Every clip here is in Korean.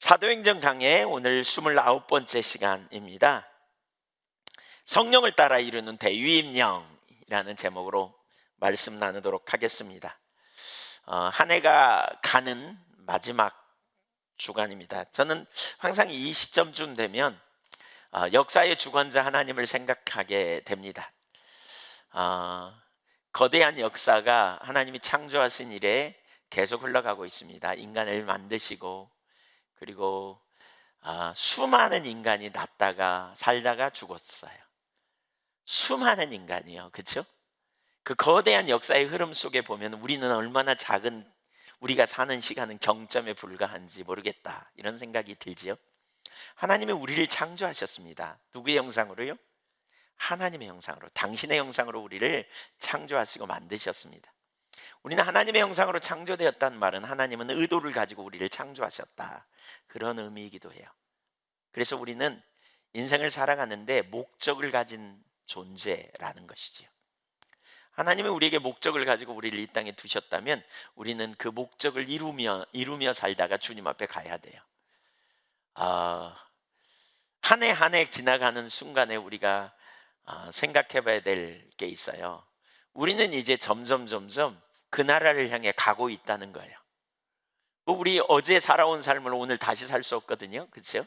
사도행전 강의 오늘 29번째 시간입니다. 성령을 따라 이루는 대위임령이라는 제목으로 말씀 나누도록 하겠습니다. 한 해가 가는 마지막 주간입니다. 저는 항상 이 시점쯤 되면 역사의 주관자 하나님을 생각하게 됩니다. 거대한 역사가 하나님이 창조하신 일에 계속 흘러가고 있습니다. 인간을 만드시고 그리고 수많은 인간이 났다가 살다가 죽었어요. 수많은 인간이요, 그렇죠? 그 거대한 역사의 흐름 속에 보면 우리는 얼마나 작은, 우리가 사는 시간은 경점에 불과한지 모르겠다, 이런 생각이 들지요. 하나님이 우리를 창조하셨습니다. 누구의 형상으로요? 하나님의 형상으로, 당신의 형상으로 우리를 창조하시고 만드셨습니다. 우리는 하나님의 형상으로 창조되었다는 말은 하나님은 의도를 가지고 우리를 창조하셨다, 그런 의미이기도 해요. 그래서 우리는 인생을 살아가는데 목적을 가진 존재라는 것이지요. 하나님은 우리에게 목적을 가지고 우리를 이 땅에 두셨다면 우리는 그 목적을 이루며 살다가 주님 앞에 가야 돼요. 한 해 한 해 지나가는 순간에 우리가 생각해 봐야 될 게 있어요. 우리는 이제 점점 그 나라를 향해 가고 있다는 거예요. 우리 어제 살아온 삶을 오늘 다시 살 수 없거든요, 그렇죠?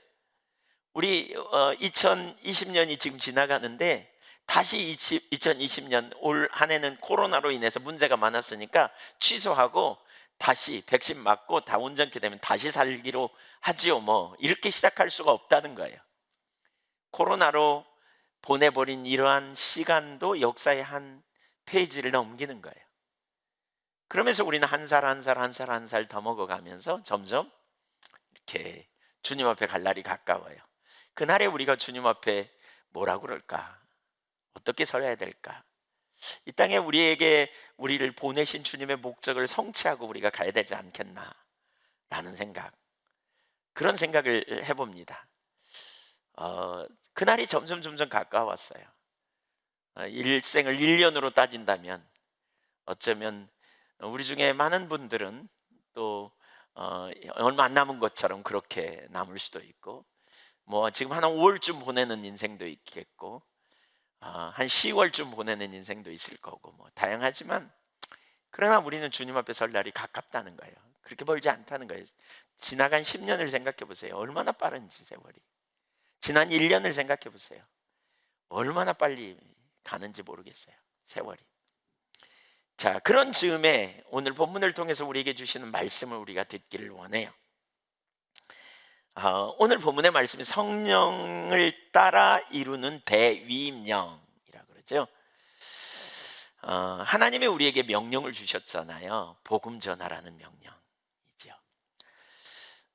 우리 2020년이 지금 지나가는데 다시 2020년 올 한 해는 코로나로 인해서 문제가 많았으니까 취소하고 다시 백신 맞고 다 온전케 되면 다시 살기로 하지요, 뭐 이렇게 시작할 수가 없다는 거예요. 코로나로 보내버린 이러한 시간도 역사의 한 페이지를 넘기는 거예요. 그러면서 우리는 한 살 한 살 더 먹어가면서 점점 이렇게 주님 앞에 갈 날이 가까워요. 그날에 우리가 주님 앞에 뭐라고 그럴까? 어떻게 서야 될까? 이 땅에 우리를 보내신 주님의 목적을 성취하고 우리가 가야 되지 않겠나 라는 생각, 그런 생각을 해봅니다. 그날이 점점 가까웠어요. 일생을 1년으로 따진다면 어쩌면 우리 중에 많은 분들은 또 얼마 안 남은 것처럼 그렇게 남을 수도 있고, 뭐 지금 한 5월쯤 보내는 인생도 있겠고, 한 10월쯤 보내는 인생도 있을 거고, 뭐 다양하지만 그러나 우리는 주님 앞에 설 날이 가깝다는 거예요. 그렇게 멀지 않다는 거예요. 지나간 10년을 생각해 보세요. 얼마나 빠른지 세월이. 지난 1년을 생각해 보세요. 얼마나 빨리 가는지 모르겠어요, 세월이. 자, 그런 즈음에 오늘 본문을 통해서 우리에게 주시는 말씀을 우리가 듣기를 원해요. 오늘 본문의 말씀이 성령을 따라 이루는 대위임령이라고 그러죠. 하나님이 우리에게 명령을 주셨잖아요. 복음 전하라는 명령이죠.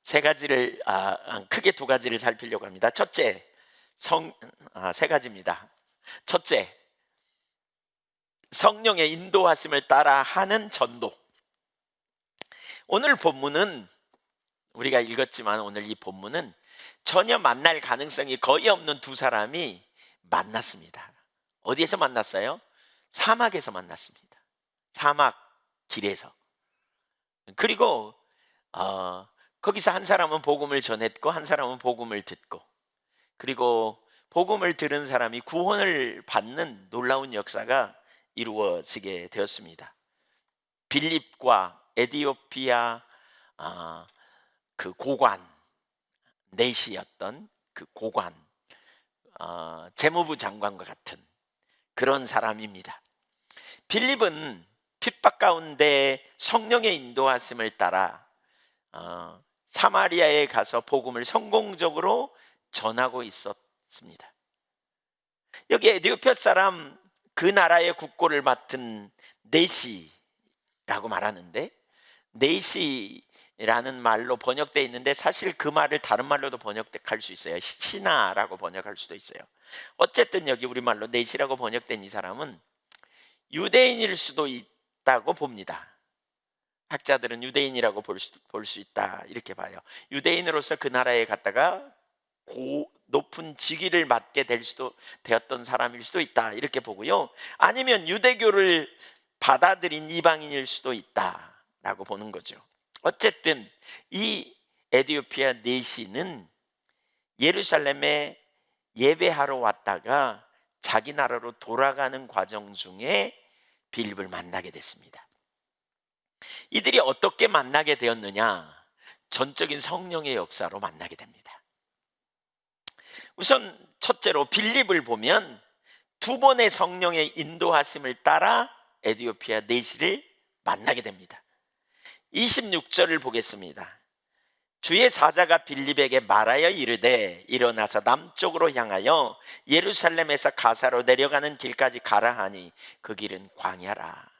세 가지를 크게 두 가지를 살피려고 합니다. 첫째, 세 가지입니다. 첫째, 성령의 인도하심을 따라 하는 전도. 오늘 본문은 우리가 읽었지만 오늘 이 본문은 전혀 만날 가능성이 거의 없는 두 사람이 만났습니다. 어디에서 만났어요? 사막에서 만났습니다. 사막 길에서. 그리고 거기서 한 사람은 복음을 전했고 한 사람은 복음을 듣고, 그리고 복음을 들은 사람이 구원을 받는 놀라운 역사가 이루어지게 되었습니다. 빌립과 에디오피아 그 고관, 내시였던 그 고관, 재무부 장관과 같은 그런 사람입니다. 빌립은 핍박 가운데 성령의 인도하심을 따라 사마리아에 가서 복음을 성공적으로 전하고 있었습니다. 여기 에디오피아 사람, 그 나라의 국고를 맡은 내시라고 말하는데, 내시라는 말로 번역되어 있는데 사실 그 말을 다른 말로도 번역할 수 있어요. 신하라고 번역할 수도 있어요. 어쨌든 여기 우리말로 내시라고 번역된 이 사람은 유대인일 수도 있다고 봅니다. 학자들은 유대인이라고 볼 수 있다, 이렇게 봐요. 유대인으로서 그 나라에 갔다가 높은 직위를 맡게 되었던 사람일 수도 있다, 이렇게 보고요. 아니면 유대교를 받아들인 이방인일 수도 있다라고 보는 거죠. 어쨌든 이 에디오피아 내시는 예루살렘에 예배하러 왔다가 자기 나라로 돌아가는 과정 중에 빌립을 만나게 됐습니다. 이들이 어떻게 만나게 되었느냐? 전적인 성령의 역사로 만나게 됩니다. 우선 첫째로 빌립을 보면 두 번의 성령의 인도하심을 따라 에디오피아 내시를 만나게 됩니다. 26절을 보겠습니다. 주의 사자가 빌립에게 말하여 이르되 일어나서 남쪽으로 향하여 예루살렘에서 가사로 내려가는 길까지 가라 하니 그 길은 광야라.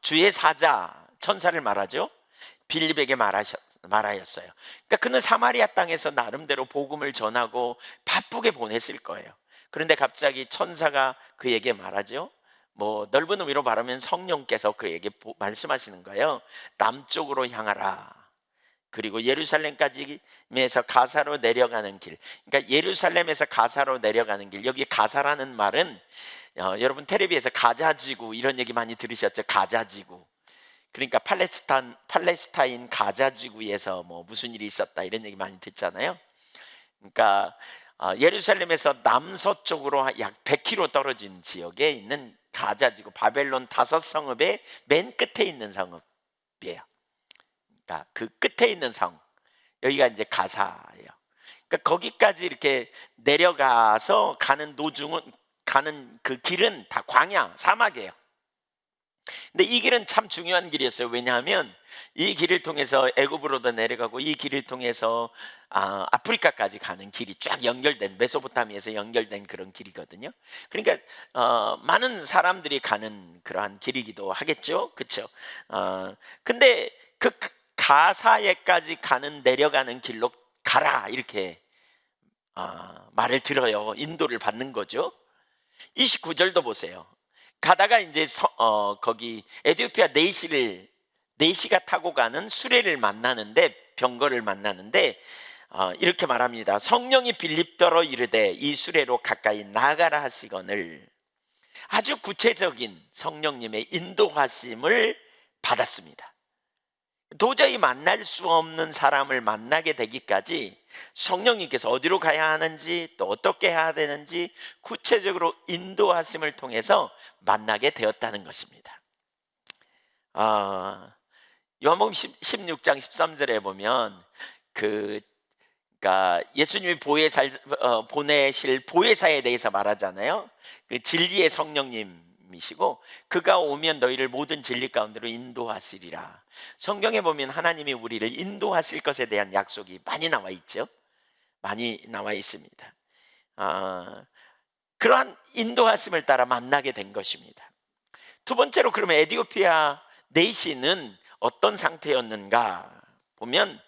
주의 사자, 천사를 말하죠. 빌립에게 말하였어요. 그러니까 그는 사마리아 땅에서 나름대로 복음을 전하고 바쁘게 보냈을 거예요. 그런데 갑자기 천사가 그에게 말하죠. 뭐 넓은 의미로 말하면 성령께서 그에게 말씀하시는 거예요. 남쪽으로 향하라. 그리고 예루살렘까지에서 가사로 내려가는 길. 그러니까 예루살렘에서 가사로 내려가는 길. 여기 가사라는 말은 여러분 텔레비에서 가자지구 이런 얘기 많이 들으셨죠? 가자지구. 그러니까 팔레스타인 가자지구에서 뭐 무슨 일이 있었다 이런 얘기 많이 듣잖아요. 그러니까 예루살렘에서 남서쪽으로 약 100km 떨어진 지역에 있는 가자지구, 바벨론 5성읍의 맨 끝에 있는 성읍이에요. 그러니까 그 끝에 있는 성, 여기가 이제 가사예요. 그러니까 거기까지 이렇게 내려가서 가는 그 길은 다 광야, 사막이에요. 근데 이 길은 참 중요한 길이었어요. 왜냐하면 이 길을 통해서 애굽으로도 내려가고 이 길을 통해서 아프리카까지 가는 길이 쫙 연결된, 메소포타미아에서 연결된 그런 길이거든요. 그러니까 많은 사람들이 가는 그러한 길이기도 하겠죠. 그렇죠? 근데 그 가사에까지 내려가는 길로 가라 이렇게 말을 들어요. 인도를 받는 거죠. 29절도 보세요. 가다가 이제 거기 에디오피아 내시가 타고 가는 수레를 만나는데, 병거를 만나는데 이렇게 말합니다. 성령이 빌립더러 이르되 이 수레로 가까이 나가라 하시거늘. 아주 구체적인 성령님의 인도하심을 받았습니다. 도저히 만날 수 없는 사람을 만나게 되기까지 성령님께서 어디로 가야 하는지 또 어떻게 해야 되는지 구체적으로 인도하심을 통해서 만나게 되었다는 것입니다. 요한복음 16장 13절에 보면 그러니까 예수님이 보내실 보혜사에 대해서 말하잖아요. 그 진리의 성령님이시고 그가 오면 너희를 모든 진리 가운데로 인도하시리라. 성경에 보면 하나님이 우리를 인도하실 것에 대한 약속이 많이 나와 있죠. 많이 나와 있습니다. 그러한 인도하심을 따라 만나게 된 것입니다. 두 번째로 그러면 에디오피아 내시는 어떤 상태였는가 보면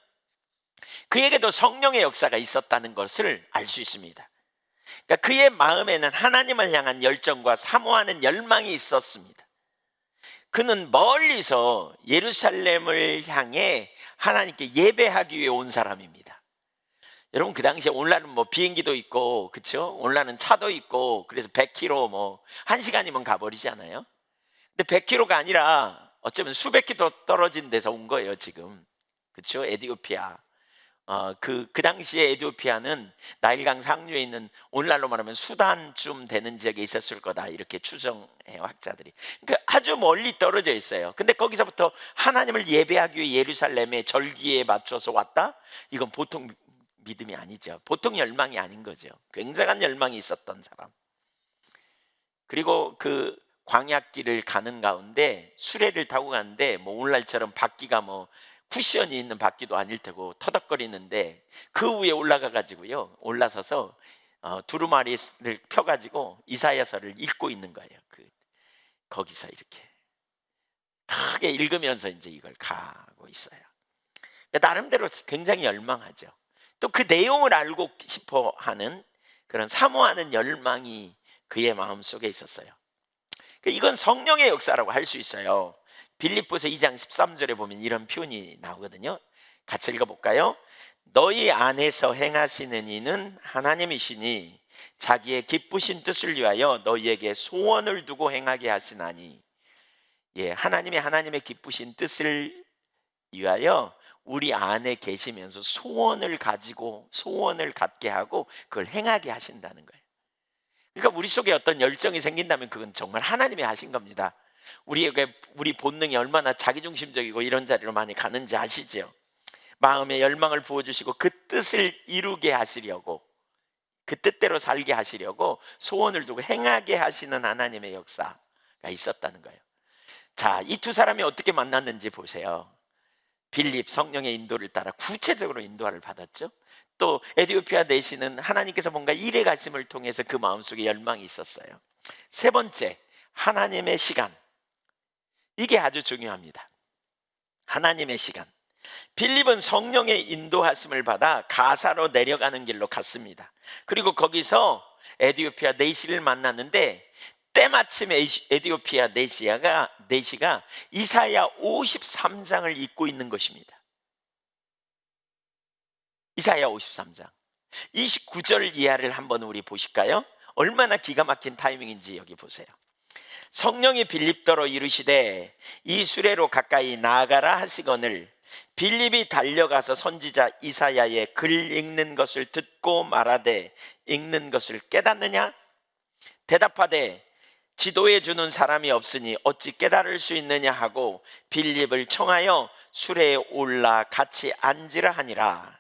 그에게도 성령의 역사가 있었다는 것을 알 수 있습니다. 그러니까 그의 마음에는 하나님을 향한 열정과 사모하는 열망이 있었습니다. 그는 멀리서 예루살렘을 향해 하나님께 예배하기 위해 온 사람입니다. 여러분 그 당시에 오늘날은 뭐 비행기도 있고 그렇죠? 오늘날은 차도 있고 그래서 100km 뭐 1시간이면 가버리잖아요. 근데 100km가 아니라 어쩌면 수백 킬로 떨어진 데서 온 거예요 지금. 그렇죠? 에디오피아. 그 당시에 에디오피아는 나일강 상류에 있는 오늘날로 말하면 수단쯤 되는 지역에 있었을 거다 이렇게 추정해요 학자들이. 그러니까 아주 멀리 떨어져 있어요. 근데 거기서부터 하나님을 예배하기 위해 예루살렘의 절기에 맞춰서 왔다? 이건 보통 믿음이 아니죠. 보통 열망이 아닌 거죠. 굉장한 열망이 있었던 사람. 그리고 그 광야길을 가는 가운데 수레를 타고 가는데 뭐 오늘날처럼 바퀴가 뭐 쿠션이 있는 바퀴도 아닐 테고 터덕거리는데 그 위에 올라가 가지고요 올라서서 두루마리를 펴가지고 이사야서를 읽고 있는 거예요. 거기서 이렇게 크게 읽으면서 이제 이걸 가고 있어요. 그러니까 나름대로 굉장히 열망하죠. 또 그 내용을 알고 싶어하는 그런 사모하는 열망이 그의 마음 속에 있었어요. 이건 성령의 역사라고 할 수 있어요. 빌립보서 2장 13절에 보면 이런 표현이 나오거든요. 같이 읽어볼까요? 너희 안에서 행하시는 이는 하나님이시니 자기의 기쁘신 뜻을 위하여 너희에게 소원을 두고 행하게 하시나니. 하나님의 기쁘신 뜻을 위하여 우리 안에 계시면서 소원을 가지고 소원을 갖게 하고 그걸 행하게 하신다는 거예요. 그러니까 우리 속에 어떤 열정이 생긴다면 그건 정말 하나님이 하신 겁니다. 우리 본능이 얼마나 자기중심적이고 이런 자리로 많이 가는지 아시죠? 마음에 열망을 부어주시고 그 뜻을 이루게 하시려고, 그 뜻대로 살게 하시려고 소원을 두고 행하게 하시는 하나님의 역사가 있었다는 거예요. 자, 이 두 사람이 어떻게 만났는지 보세요. 빌립, 성령의 인도를 따라 구체적으로 인도를 받았죠. 또 에디오피아 내시는 하나님께서 뭔가 일해 가심을 통해서 그 마음속에 열망이 있었어요. 세 번째, 하나님의 시간. 이게 아주 중요합니다. 하나님의 시간. 빌립은 성령의 인도하심을 받아 가사로 내려가는 길로 갔습니다. 그리고 거기서 에디오피아 내시를 만났는데 때마침 에디오피아 내시가 이사야 53장을 읽고 있는 것입니다. 이사야 53장 29절 이하를 한번 우리 보실까요? 얼마나 기가 막힌 타이밍인지 여기 보세요. 성령이 빌립더러 이르시되 이 수레로 가까이 나아가라 하시거늘 빌립이 달려가서 선지자 이사야의 글 읽는 것을 듣고 말하되 읽는 것을 깨닫느냐? 대답하되 지도해 주는 사람이 없으니 어찌 깨달을 수 있느냐 하고 빌립을 청하여 수레에 올라 같이 앉으라 하니라.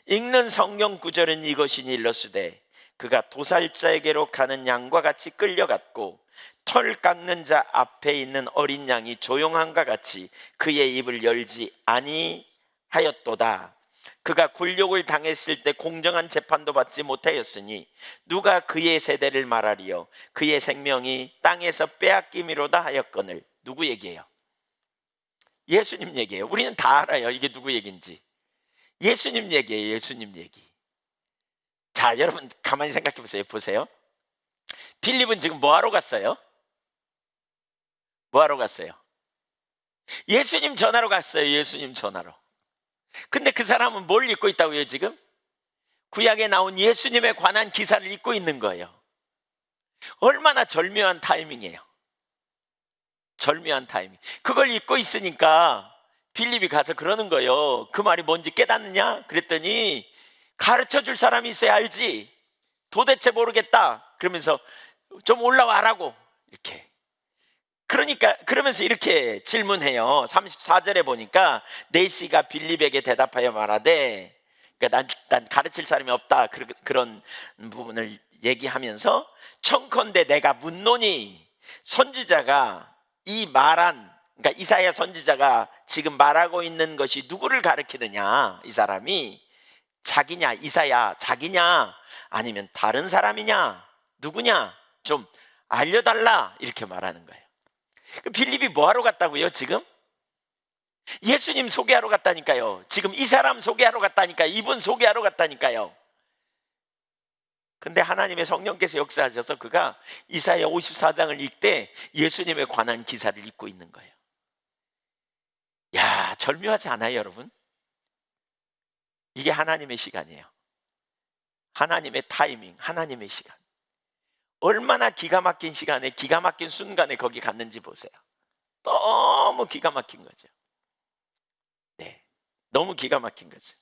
읽는 성경 구절은 이것이니 일러스되 그가 도살자에게로 가는 양과 같이 끌려갔고 털 깎는 자 앞에 있는 어린 양이 조용함과 같이 그의 입을 열지 아니하였도다. 그가 굴욕을 당했을 때 공정한 재판도 받지 못하였으니 누가 그의 세대를 말하리요? 그의 생명이 땅에서 빼앗김이로다 하였거늘. 누구 얘기예요? 예수님 얘기예요. 우리는 다 알아요, 이게 누구 얘기인지. 예수님 얘기예요. 예수님 얘기. 자, 여러분 가만히 생각해 보세요. 보세요. 빌립은 지금 뭐하러 갔어요? 뭐하러 갔어요? 예수님 전하러 갔어요. 예수님 전하러. 근데 그 사람은 뭘 읽고 있다고요? 지금 구약에 나온 예수님에 관한 기사를 읽고 있는 거예요. 얼마나 절묘한 타이밍이에요. 절묘한 타이밍. 그걸 읽고 있으니까 빌립이 가서 그러는 거예요. 그 말이 뭔지 깨닫느냐? 그랬더니 가르쳐 줄 사람이 있어야 알지. 도대체 모르겠다. 그러면서 좀 올라와라고 이렇게. 그러니까 그러면서 이렇게 질문해요. 34절에 보니까 네시가 빌립에게 대답하여 말하되, 그러니까 난 가르칠 사람이 없다, 그런 부분을 얘기하면서 청컨대 내가 묻노니 선지자가 이 말한, 그러니까 이사야 선지자가 지금 말하고 있는 것이 누구를 가리키느냐? 이 사람이 자기냐, 이사야 자기냐, 아니면 다른 사람이냐, 누구냐 좀 알려달라, 이렇게 말하는 거예요. 빌립이 뭐하러 갔다고요? 지금 예수님 소개하러 갔다니까요. 지금 이 사람 소개하러 갔다니까요. 이분 소개하러 갔다니까요. 근데 하나님의 성령께서 역사하셔서 그가 이사야 54장을 읽되 예수님에 관한 기사를 읽고 있는 거예요. 야, 절묘하지 않아요, 여러분? 이게 하나님의 시간이에요. 하나님의 타이밍, 하나님의 시간. 얼마나 기가 막힌 시간에, 기가 막힌 순간에 거기 갔는지 보세요. 너무 기가 막힌 거죠. 네, 너무 기가 막힌 거죠.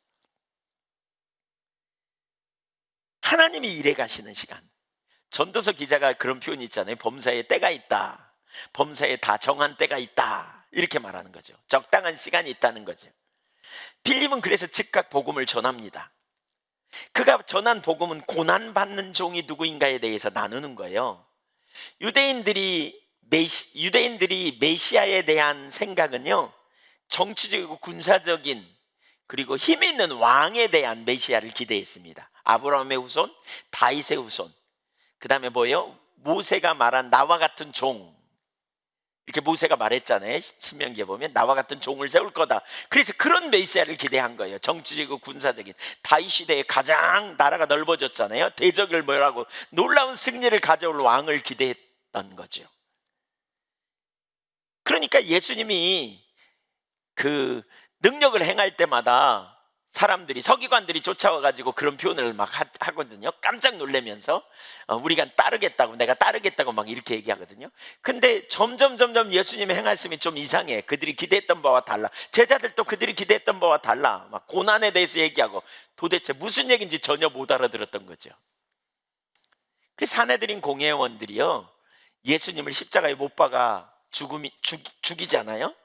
하나님이 일해 가시는 시간. 전도서 기자가 그런 표현이 있잖아요. 범사에 때가 있다. 범사에 다 정한 때가 있다. 이렇게 말하는 거죠. 적당한 시간이 있다는 거죠. 빌립은 그래서 즉각 복음을 전합니다. 그가 전한 복음은 고난받는 종이 누구인가에 대해서 나누는 거예요. 유대인들이 메시아에 대한 생각은요, 정치적이고 군사적인 그리고 힘 있는 왕에 대한 메시아를 기대했습니다. 아브라함의 후손, 다윗의 후손, 그 다음에 뭐예요? 모세가 말한 나와 같은 종, 이렇게 모세가 말했잖아요. 신명기에 보면 나와 같은 종을 세울 거다. 그래서 그런 메시아를 기대한 거예요. 정치적이고 군사적인. 다윗 시대에 가장 나라가 넓어졌잖아요. 대적을 뭐라고 놀라운 승리를 가져올 왕을 기대했던 거죠. 그러니까 예수님이 그 능력을 행할 때마다 사람들이 서기관들이 쫓아와가지고 그런 표현을 막 하거든요. 깜짝 놀라면서 우리가 따르겠다고, 내가 따르겠다고 막 이렇게 얘기하거든요. 근데 점점 예수님의 행하심이 좀 이상해. 그들이 기대했던 바와 달라. 제자들도 그들이 기대했던 바와 달라. 막 고난에 대해서 얘기하고 도대체 무슨 얘기인지 전혀 못 알아들었던 거죠. 그 사내들인 공회원들이요, 예수님을 십자가에 못 박아 죽이잖아요.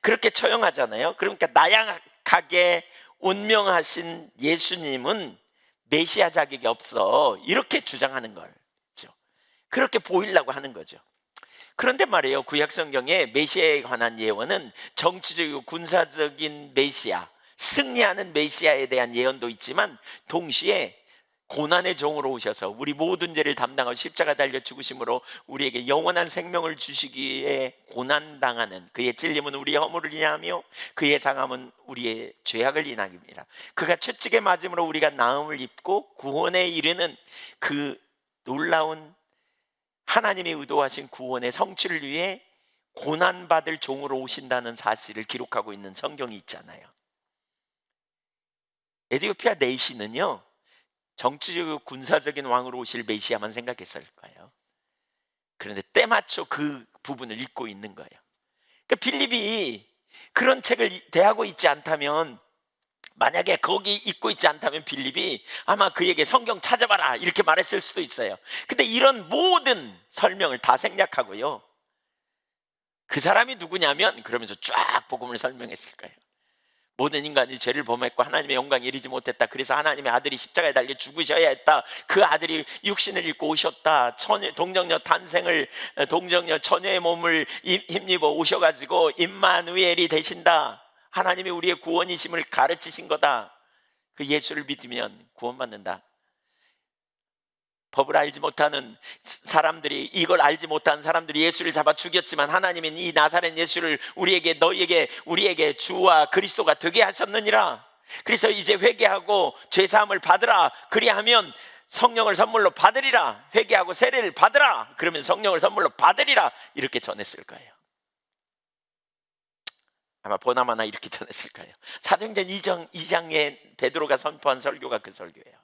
그렇게 처형하잖아요. 그러니까 나약하게 운명하신 예수님은 메시아 자격이 없어, 이렇게 주장하는 거죠. 그렇게 보이려고 하는 거죠. 그런데 말이에요, 구약 성경에 메시아에 관한 예언은 정치적이고 군사적인 메시아, 승리하는 메시아에 대한 예언도 있지만 동시에 고난의 종으로 오셔서 우리 모든 죄를 담당하고 십자가 달려 죽으심으로 우리에게 영원한 생명을 주시기에 고난당하는, 그의 찔림은 우리의 허물을 인하며 그의 상함은 우리의 죄악을 인하입니다. 그가 채찍에 맞음으로 우리가 나음을 입고 구원에 이르는 그 놀라운 하나님이 의도하신 구원의 성취를 위해 고난받을 종으로 오신다는 사실을 기록하고 있는 성경이 있잖아요. 에티오피아 내시는요, 정치적이고 군사적인 왕으로 오실 메시아만 생각했을 거예요. 그런데 때맞춰 그 부분을 읽고 있는 거예요. 그러니까 빌립이 그런 책을 대하고 있지 않다면, 만약에 거기 읽고 있지 않다면 빌립이 아마 그에게 성경 찾아봐라 이렇게 말했을 수도 있어요. 근데 이런 모든 설명을 다 생략하고요, 그 사람이 누구냐면 그러면서 쫙 복음을 설명했을 거예요. 모든 인간이 죄를 범했고 하나님의 영광에 이르지 못했다. 그래서 하나님의 아들이 십자가에 달려 죽으셔야 했다. 그 아들이 육신을 입고 오셨다. 동정녀 탄생을, 동정녀 처녀의 몸을 힘입어 오셔가지고 임마누엘이 되신다. 하나님이 우리의 구원이심을 가르치신 거다. 그 예수를 믿으면 구원받는다. 법을 알지 못하는 사람들이, 이걸 알지 못한 사람들이 예수를 잡아 죽였지만 하나님은 이 나사렛 예수를 우리에게, 너희에게, 우리에게 주와 그리스도가 되게 하셨느니라. 그래서 이제 회개하고 죄사함을 받으라. 그리하면 성령을 선물로 받으리라. 회개하고 세례를 받으라. 그러면 성령을 선물로 받으리라. 이렇게 전했을 거예요. 아마 보나마나 이렇게 전했을 거예요. 사도행전 2장에 베드로가 선포한 설교가 그 설교예요.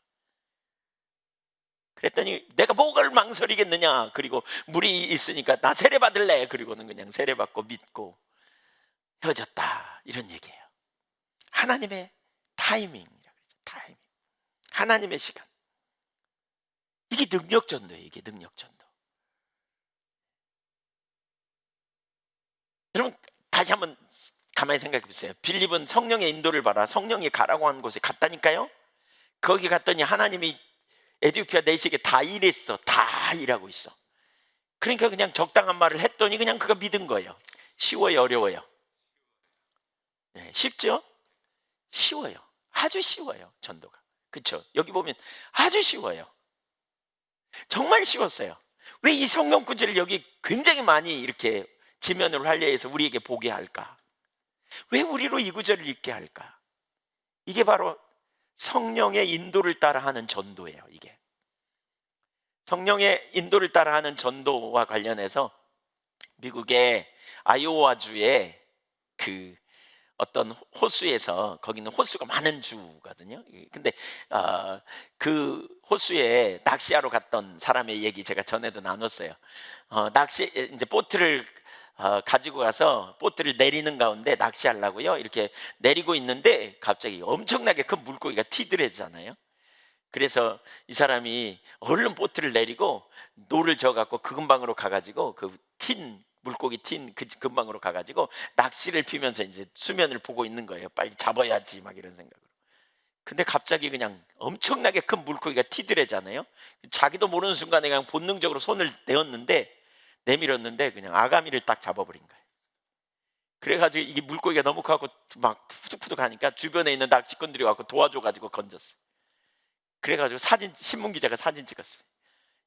그랬더니 내가 뭐를 망설이겠느냐, 그리고 물이 있으니까 나 세례 받을래, 그리고는 그냥 세례 받고 믿고 헤어졌다, 이런 얘기예요. 하나님의 타이밍이라고 그러죠. 타이밍, 하나님의 시간. 이게 능력전도예요. 이게 능력전도. 여러분 다시 한번 가만히 생각해 보세요. 빌립은 성령의 인도를 받아 성령이 가라고 한 곳에 갔다니까요. 거기 갔더니 하나님이 에티오피아 내시에게 다 일했어. 다 일하고 있어. 그러니까 그냥 적당한 말을 했더니 그냥 그가 믿은 거예요. 쉬워요, 어려워요? 네, 쉽죠? 쉬워요. 아주 쉬워요, 전도가. 그렇죠? 여기 보면 아주 쉬워요. 정말 쉬웠어요. 왜 이 성경 구절을 여기 굉장히 많이 이렇게 지면으로 할례해서 우리에게 보게 할까? 왜 우리로 이 구절을 읽게 할까? 이게 바로 성령의 인도를 따라하는 전도예요. 이게 성령의 인도를 따라하는 전도와 관련해서 미국의 아이오와주의 그 어떤 호수에서, 거기는 호수가 많은 주거든요. 근데 그 호수에 낚시하러 갔던 사람의 얘기 제가 전에도 나눴어요. 낚시 이제 보트를 가지고 가서 보트를 내리는 가운데 낚시하려고요, 이렇게 내리고 있는데 갑자기 엄청나게 큰 물고기가 튀더래잖아요. 그래서 이 사람이 얼른 보트를 내리고 노를 저어갖고 그 근방으로 가가지고 그 물고기 튄 그 근방으로 가가지고 낚시를 피면서 이제 수면을 보고 있는 거예요. 빨리 잡아야지 막 이런 생각으로. 근데 갑자기 그냥 엄청나게 큰 물고기가 튀더래잖아요. 자기도 모르는 순간에 그냥 본능적으로 손을 내밀었는데 그냥 아가미를 딱 잡아버린 거예요. 그래가지고 이게 물고기가 너무 커갖고 막 푸득푸득 하니까 주변에 있는 낚시꾼들이 와서 도와줘가지고 건졌어요. 그래가지고 신문 기자가 사진 찍었어요.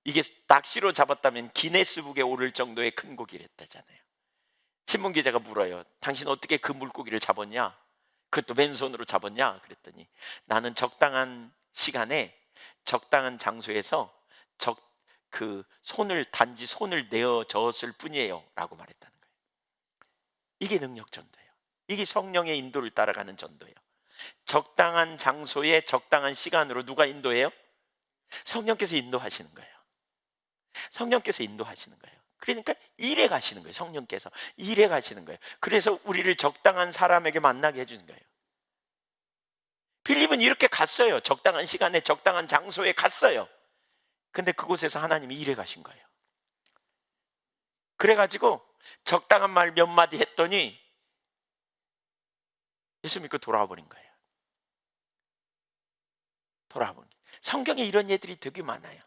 이게 낚시로 잡았다면 기네스북에 오를 정도의 큰 고기랬다잖아요. 신문 기자가 물어요. 당신 어떻게 그 물고기를 잡았냐? 그것도 맨손으로 잡았냐? 그랬더니 나는 적당한 시간에 적당한 장소에서 단지 손을 내어 저었을 뿐이에요 라고 말했다는 거예요. 이게 능력 전도예요. 이게 성령의 인도를 따라가는 전도예요. 적당한 장소에 적당한 시간으로 누가 인도해요? 성령께서 인도하시는 거예요. 성령께서 인도하시는 거예요. 그러니까 일해 가시는 거예요. 성령께서 일해 가시는 거예요. 그래서 우리를 적당한 사람에게 만나게 해주는 거예요. 빌립은 이렇게 갔어요. 적당한 시간에 적당한 장소에 갔어요. 근데 그곳에서 하나님이 일해 가신 거예요. 그래가지고 적당한 말 몇 마디 했더니 예수 믿고 돌아와 버린 거예요. 돌아와 버린 거예요. 성경에 이런 예들이 되게 많아요.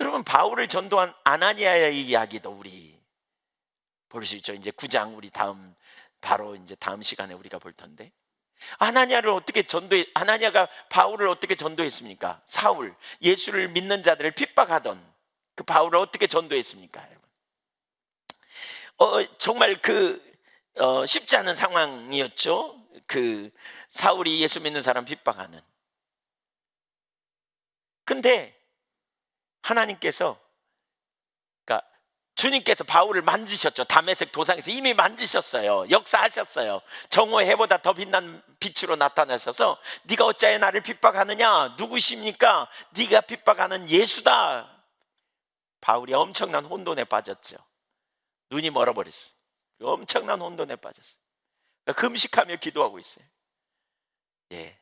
여러분, 바울을 전도한 아나니아의 이야기도 우리 볼 수 있죠. 이제 9장 우리 바로 이제 다음 시간에 우리가 볼 텐데, 아나니아가 바울을 어떻게 전도했습니까? 사울, 예수를 믿는 자들을 핍박하던 그 바울을 어떻게 전도했습니까? 여러분, 정말 쉽지 않은 상황이었죠. 그 사울이 예수 믿는 사람 핍박하는. 근데 하나님께서, 그러니까 주님께서 바울을 만지셨죠. 다메섹 도상에서 이미 만지셨어요. 역사하셨어요. 정오의 해보다 더 빛난 빛으로 나타나셔서 네가 어찌하여 나를 핍박하느냐? 누구십니까? 네가 핍박하는 예수다. 바울이 엄청난 혼돈에 빠졌죠. 눈이 멀어버렸어요. 엄청난 혼돈에 빠졌어요. 금식하며 기도하고 있어요. 예,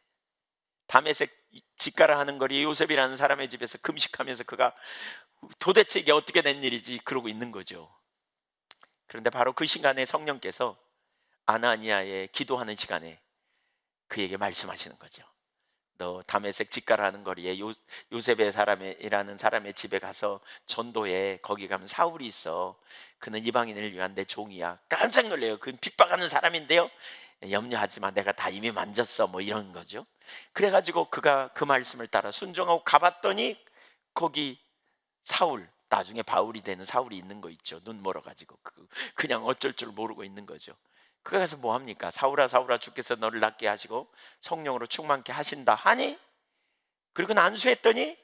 다메섹 집가라 하는 거리 요셉이라는 사람의 집에서 금식하면서 그가 도대체 이게 어떻게 된 일이지 그러고 있는 거죠. 그런데 바로 그 시간에 성령께서 아나니아의 기도하는 시간에 그에게 말씀하시는 거죠. 너 다메섹 집가라 하는 거리에 요셉의 사람이라는 사람의 집에 가서 전도해. 거기 가면 사울이 있어. 그는 이방인을 위한 내 종이야. 깜짝 놀래요. 그는 핍박하는 사람인데요, 염려하지 마, 내가 다 이미 만졌어, 뭐 이런 거죠. 그래가지고 그가 그 말씀을 따라 순종하고 가봤더니 거기 사울, 나중에 바울이 되는 사울이 있는 거 있죠. 눈 멀어가지고 그냥 어쩔 줄 모르고 있는 거죠. 그가 가서 뭐 합니까? 사울아 사울아, 주께서 너를 낫게 하시고 성령으로 충만케 하신다 하니, 그리고 안수했더니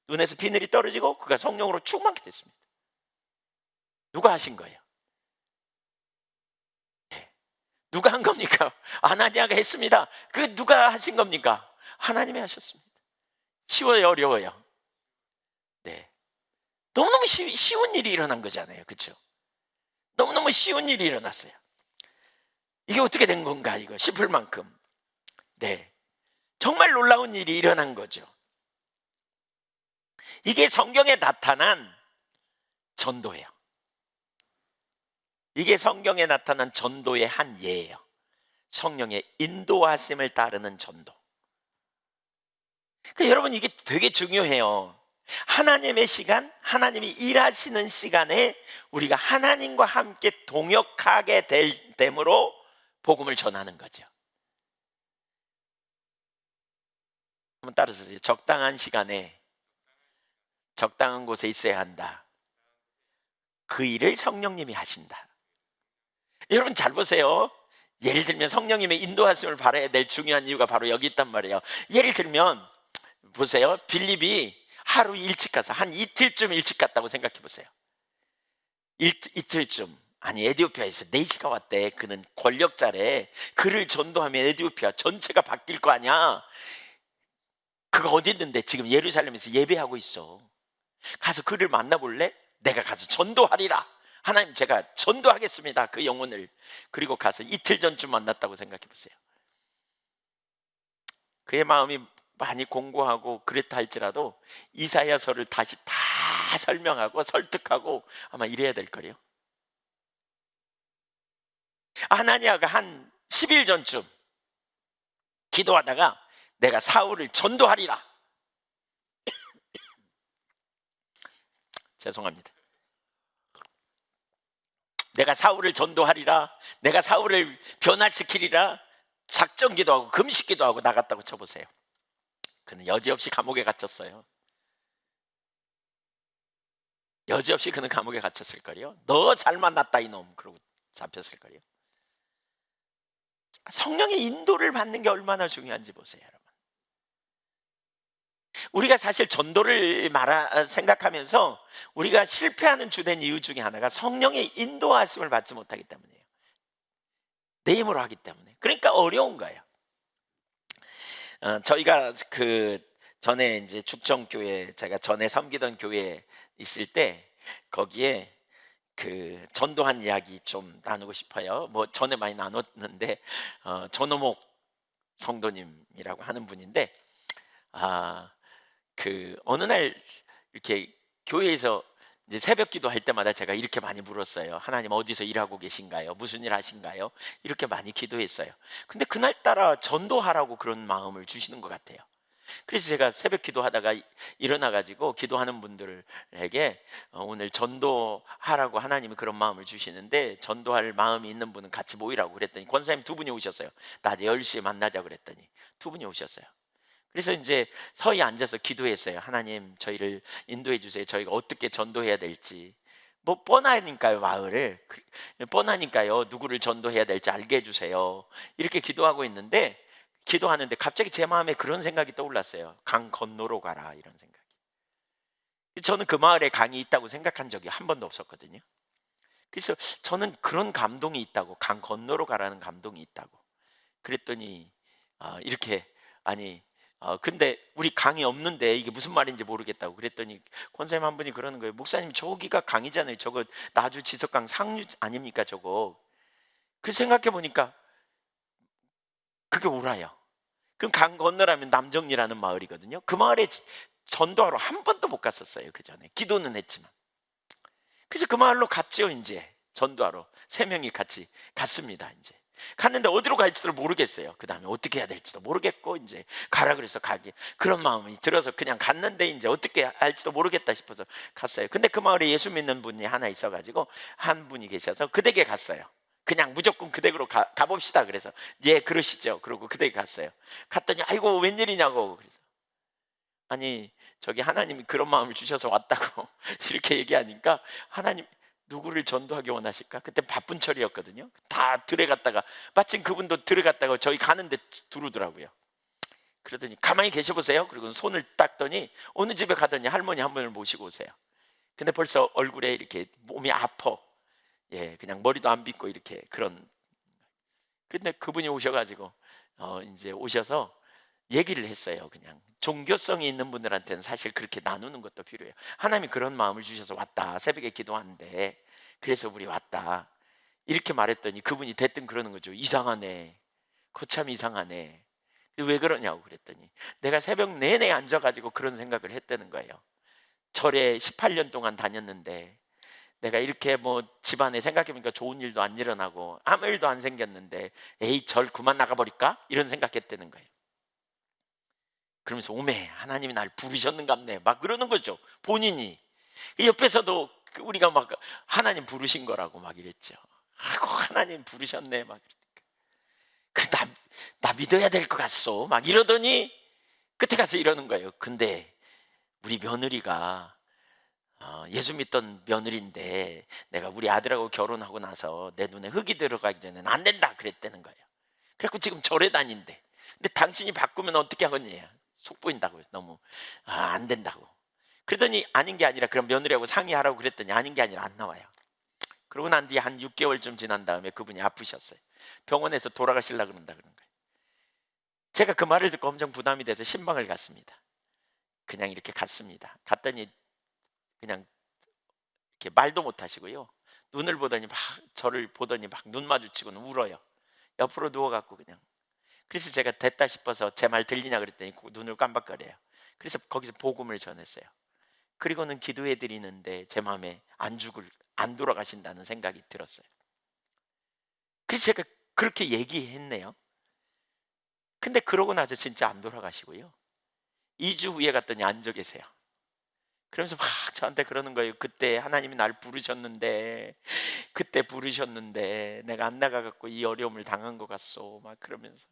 눈에서 비늘이 떨어지고 그가 성령으로 충만케 됐습니다. 누가 하신 거예요? 누가 한 겁니까? 아나니아가 했습니다. 그 누가 하신 겁니까? 하나님이 하셨습니다. 쉬워요, 어려워요? 네, 너무너무 쉬운 일이 일어난 거잖아요. 그렇죠? 너무너무 쉬운 일이 일어났어요. 이게 어떻게 된 건가 이거 싶을 만큼, 네, 정말 놀라운 일이 일어난 거죠. 이게 성경에 나타난 전도예요. 이게 성경에 나타난 전도의 한 예예요. 성령의 인도하심을 따르는 전도. 그러니까 여러분, 이게 되게 중요해요. 하나님의 시간, 하나님이 일하시는 시간에 우리가 하나님과 함께 동역하게 됨으로 복음을 전하는 거죠. 한번 따라서요. 적당한 시간에 적당한 곳에 있어야 한다. 그 일을 성령님이 하신다. 여러분 잘 보세요. 예를 들면 성령님의 인도하심을 바라야 될 중요한 이유가 바로 여기 있단 말이에요. 예를 들면 보세요. 빌립이 하루 일찍 가서 한 이틀쯤 일찍 갔다고 생각해 보세요. 이틀쯤, 아니 에티오피아에서 4시가 왔대. 그는 권력자래. 그를 전도하면 에티오피아 전체가 바뀔 거 아니야. 그가 어디 있는데? 지금 예루살렘에서 예배하고 있어. 가서 그를 만나볼래? 내가 가서 전도하리라. 하나님, 제가 전도하겠습니다, 그 영혼을. 그리고 가서 이틀 전쯤 만났다고 생각해 보세요. 그의 마음이 많이 공고하고 그랬다 할지라도 이사야서를 다시 다 설명하고 설득하고 아마 이래야 될 거예요. 아나니아가 한 10일 전쯤 기도하다가 내가 사울을 전도하리라. 죄송합니다. 내가 사울을 전도하리라, 내가 사울을 변화시키리라 작정기도 하고 금식기도 하고 나갔다고 쳐보세요. 그는 여지없이 감옥에 갇혔어요. 여지없이 그는 감옥에 갇혔을 거예요. 너 잘 만났다 이놈, 그러고 잡혔을 거예요. 성령의 인도를 받는 게 얼마나 중요한지 보세요, 여러분. 우리가 사실 전도를 생각하면서 우리가 실패하는 주된 이유 중에 하나가 성령의 인도하심을 받지 못하기 때문이에요. 내 힘으로 하기 때문에. 그러니까 어려운 거예요. 저희가 그 전에 이제 죽정교회, 제가 전에 섬기던 교회에 있을 때 거기에 그 전도한 이야기 좀 나누고 싶어요. 뭐 전에 많이 나눴는데 전호목 성도님이라고 하는 분인데, 아 그 어느 날 이렇게 교회에서 이제 새벽 기도할 때마다 제가 이렇게 많이 물었어요. 하나님 어디서 일하고 계신가요? 무슨 일 하신가요? 이렇게 많이 기도했어요. 근데 그날따라 전도하라고 그런 마음을 주시는 것 같아요. 그래서 제가 새벽 기도하다가 일어나 가지고 기도하는 분들에게 오늘 전도하라고 하나님이 그런 마음을 주시는데 전도할 마음이 있는 분은 같이 모이라고 그랬더니 권사님 두 분이 오셨어요. 낮에 10시에 만나자 그랬더니 두 분이 오셨어요. 그래서 이제 서히 앉아서 기도했어요. 하나님 저희를 인도해 주세요. 저희가 어떻게 전도해야 될지. 뭐 뻔하니까요, 마을을. 뻔하니까요, 누구를 전도해야 될지 알게 해주세요. 이렇게 기도하고 있는데, 기도하는데 갑자기 제 마음에 그런 생각이 떠올랐어요. 강 건너로 가라, 이런 생각이. 저는 그 마을에 강이 있다고 생각한 적이 한 번도 없었거든요. 그래서 저는 그런 감동이 있다고, 강 건너로 가라는 감동이 있다고. 그랬더니 이렇게, 아니 근데 우리 강이 없는데 이게 무슨 말인지 모르겠다고 그랬더니 권사님 한 분이 그러는 거예요. 목사님 저기가 강이잖아요. 저거 나주 지석강 상류 아닙니까 저거. 그 생각해 보니까 그게 오라요. 그럼 강 건너라면 남정리라는 마을이거든요. 그 마을에 전도하러 한 번도 못 갔었어요. 그 전에 기도는 했지만. 그래서 그 마을로 갔죠. 이제 전도하러 세 명이 같이 갔습니다. 이제 갔는데 어디로 갈지도 모르겠어요. 그 다음에 어떻게 해야 될지도 모르겠고 이제 가라 그래서 가기 그런 마음이 들어서 그냥 갔는데 이제 어떻게 할지도 모르겠다 싶어서 갔어요. 근데 그 마을에 예수 믿는 분이 하나 있어가지고 한 분이 계셔서 그 댁에 갔어요. 그냥 무조건 그 댁으로 가봅시다. 그래서 예 그러시죠. 그러고 그 댁에 갔어요. 갔더니 아이고 웬일이냐고. 그래서 아니 저기 하나님이 그런 마음을 주셔서 왔다고 이렇게 얘기하니까 하나님 누구를 전도하기 원하실까? 그때 바쁜 철이었거든요. 다 들에 갔다가 마침 그분도 들에 갔다가 저희 가는데 들어오더라고요. 그러더니 가만히 계셔 보세요. 그리고 손을 닦더니 어느 집에 가더니 할머니 한 분을 모시고 오세요. 근데 벌써 얼굴에 이렇게 몸이 아파. 예, 그냥 머리도 안 빗고 이렇게 그런. 근데 그분이 오셔가지고 이제 오셔서 얘기를 했어요. 그냥 종교성이 있는 분들한테는 사실 그렇게 나누는 것도 필요해요. 하나님이 그런 마음을 주셔서 왔다. 새벽에 기도하는데 그래서 우리 왔다. 이렇게 말했더니 그분이 대뜸 그러는 거죠. 이상하네. 거참 이상하네. 왜 그러냐고 그랬더니 내가 새벽 내내 앉아가지고 그런 생각을 했다는 거예요. 절에 18년 동안 다녔는데 내가 이렇게 뭐 집안에 생각해보니까 좋은 일도 안 일어나고 아무 일도 안 생겼는데 에이 절 그만 나가버릴까? 이런 생각했다는 거예요. 그러면서 오메 하나님이 날 부르셨는갑네 막 그러는 거죠. 본인이 옆에서도 우리가 막 하나님 부르신 거라고 막 이랬죠. 아이고 하나님 부르셨네 막 나 믿어야 될 것 같소 막 이러더니 끝에 가서 이러는 거예요. 근데 우리 며느리가 예수 믿던 며느리인데 내가 우리 아들하고 결혼하고 나서 내 눈에 흙이 들어가기 전에는 안 된다 그랬다는 거예요. 그래갖고 지금 절에 다닌대. 근데 당신이 바꾸면 어떻게 하겠냐 속 보인다고요. 너무 안 된다고. 그러더니 아닌 게 아니라 그럼 며느리하고 상의하라고 그랬더니 아닌 게 아니라 안 나와요. 그러고 난 뒤에 한 6개월쯤 지난 다음에 그분이 아프셨어요. 병원에서 돌아가시려고 그런다 그런 거예요. 제가 그 말을 듣고 엄청 부담이 돼서 신방을 갔습니다. 그냥 이렇게 갔습니다. 갔더니 그냥 이렇게 말도 못 하시고요. 눈을 보더니 막 저를 보더니 막 눈 마주치고는 울어요. 옆으로 누워갖고 그냥. 그래서 제가 됐다 싶어서 제 말 들리냐 그랬더니 눈을 깜빡거려요. 그래서 거기서 복음을 전했어요. 그리고는 기도해 드리는데 제 마음에 안 돌아가신다는 생각이 들었어요. 그래서 제가 그렇게 얘기했네요. 근데 그러고 나서 진짜 안 돌아가시고요. 2주 후에 갔더니 앉아 계세요. 그러면서 막 저한테 그러는 거예요. 그때 하나님이 날 부르셨는데 그때 부르셨는데 내가 안 나가갖고 이 어려움을 당한 것 같소 막 그러면서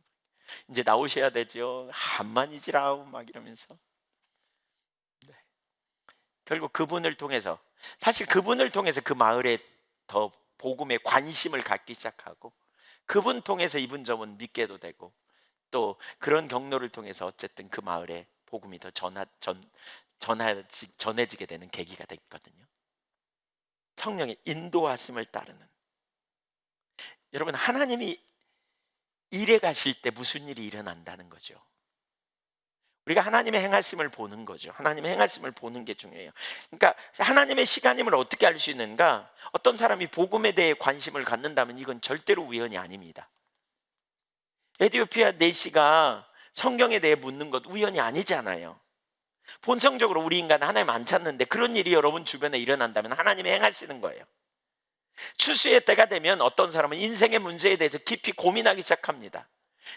이제 나오셔야 되죠. 한만이지라우 막 이러면서. 네. 결국 그분을 통해서 사실 그분을 통해서 그 마을에 더 복음에 관심을 갖기 시작하고 그분 통해서 이분 저분 믿게도 되고 또 그런 경로를 통해서 어쨌든 그 마을에 복음이 더 전해지게 되는 계기가 됐거든요. 성령의 인도하심을 따르는. 여러분 하나님이 일해 가실 때 무슨 일이 일어난다는 거죠. 우리가 하나님의 행하심을 보는 거죠. 하나님의 행하심을 보는 게 중요해요. 그러니까 하나님의 시간임을 어떻게 알 수 있는가? 어떤 사람이 복음에 대해 관심을 갖는다면 이건 절대로 우연이 아닙니다. 에티오피아 내시가 성경에 대해 묻는 것 우연이 아니잖아요. 본성적으로 우리 인간은 하나님 안 찾는데 그런 일이 여러분 주변에 일어난다면 하나님이 행하시는 거예요. 추수의 때가 되면 어떤 사람은 인생의 문제에 대해서 깊이 고민하기 시작합니다.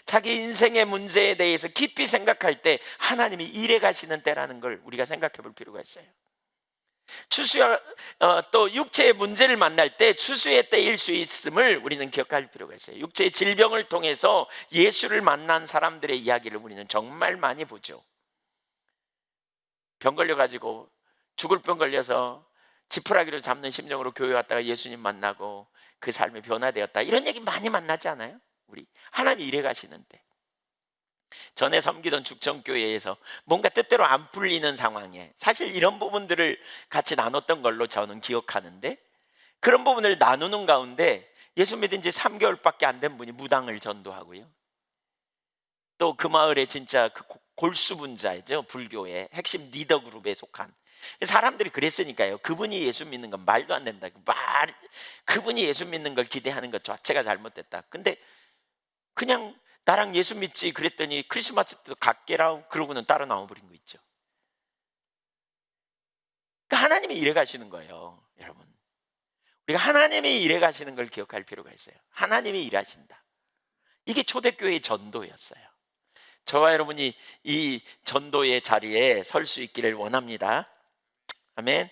자기 인생의 문제에 대해서 깊이 생각할 때 하나님이 일해 가시는 때라는 걸 우리가 생각해 볼 필요가 있어요. 추수와 또 육체의 문제를 만날 때 추수의 때일 수 있음을 우리는 기억할 필요가 있어요. 육체의 질병을 통해서 예수를 만난 사람들의 이야기를 우리는 정말 많이 보죠. 병 걸려가지고 죽을 병 걸려서 지푸라기를 잡는 심정으로 교회 왔다가 예수님 만나고 그 삶이 변화되었다, 이런 얘기 많이 만나지 않아요? 우리 하나님이 일해 가시는데, 전에 섬기던 죽전교회에서 뭔가 뜻대로 안 풀리는 상황에 사실 이런 부분들을 같이 나눴던 걸로 저는 기억하는데, 그런 부분을 나누는 가운데 예수 믿은 지 3개월밖에 안 된 분이 무당을 전도하고요, 또 그 마을에 진짜 그 골수분자죠, 불교의 핵심 리더 그룹에 속한 사람들이 그랬으니까요. 그분이 예수 믿는 건 말도 안 된다. 그분이 예수 믿는 걸 기대하는 것 자체가 잘못됐다. 근데 그냥 나랑 예수 믿지 그랬더니 크리스마스 때도 갈게라 그러고는 따라 나와버린 거 있죠. 그러니까 하나님이 일해 가시는 거예요, 여러분. 우리가 하나님이 일해 가시는 걸 기억할 필요가 있어요. 하나님이 일하신다. 이게 초대교회의 전도였어요. 저와 여러분이 이 전도의 자리에 설 수 있기를 원합니다. 아멘.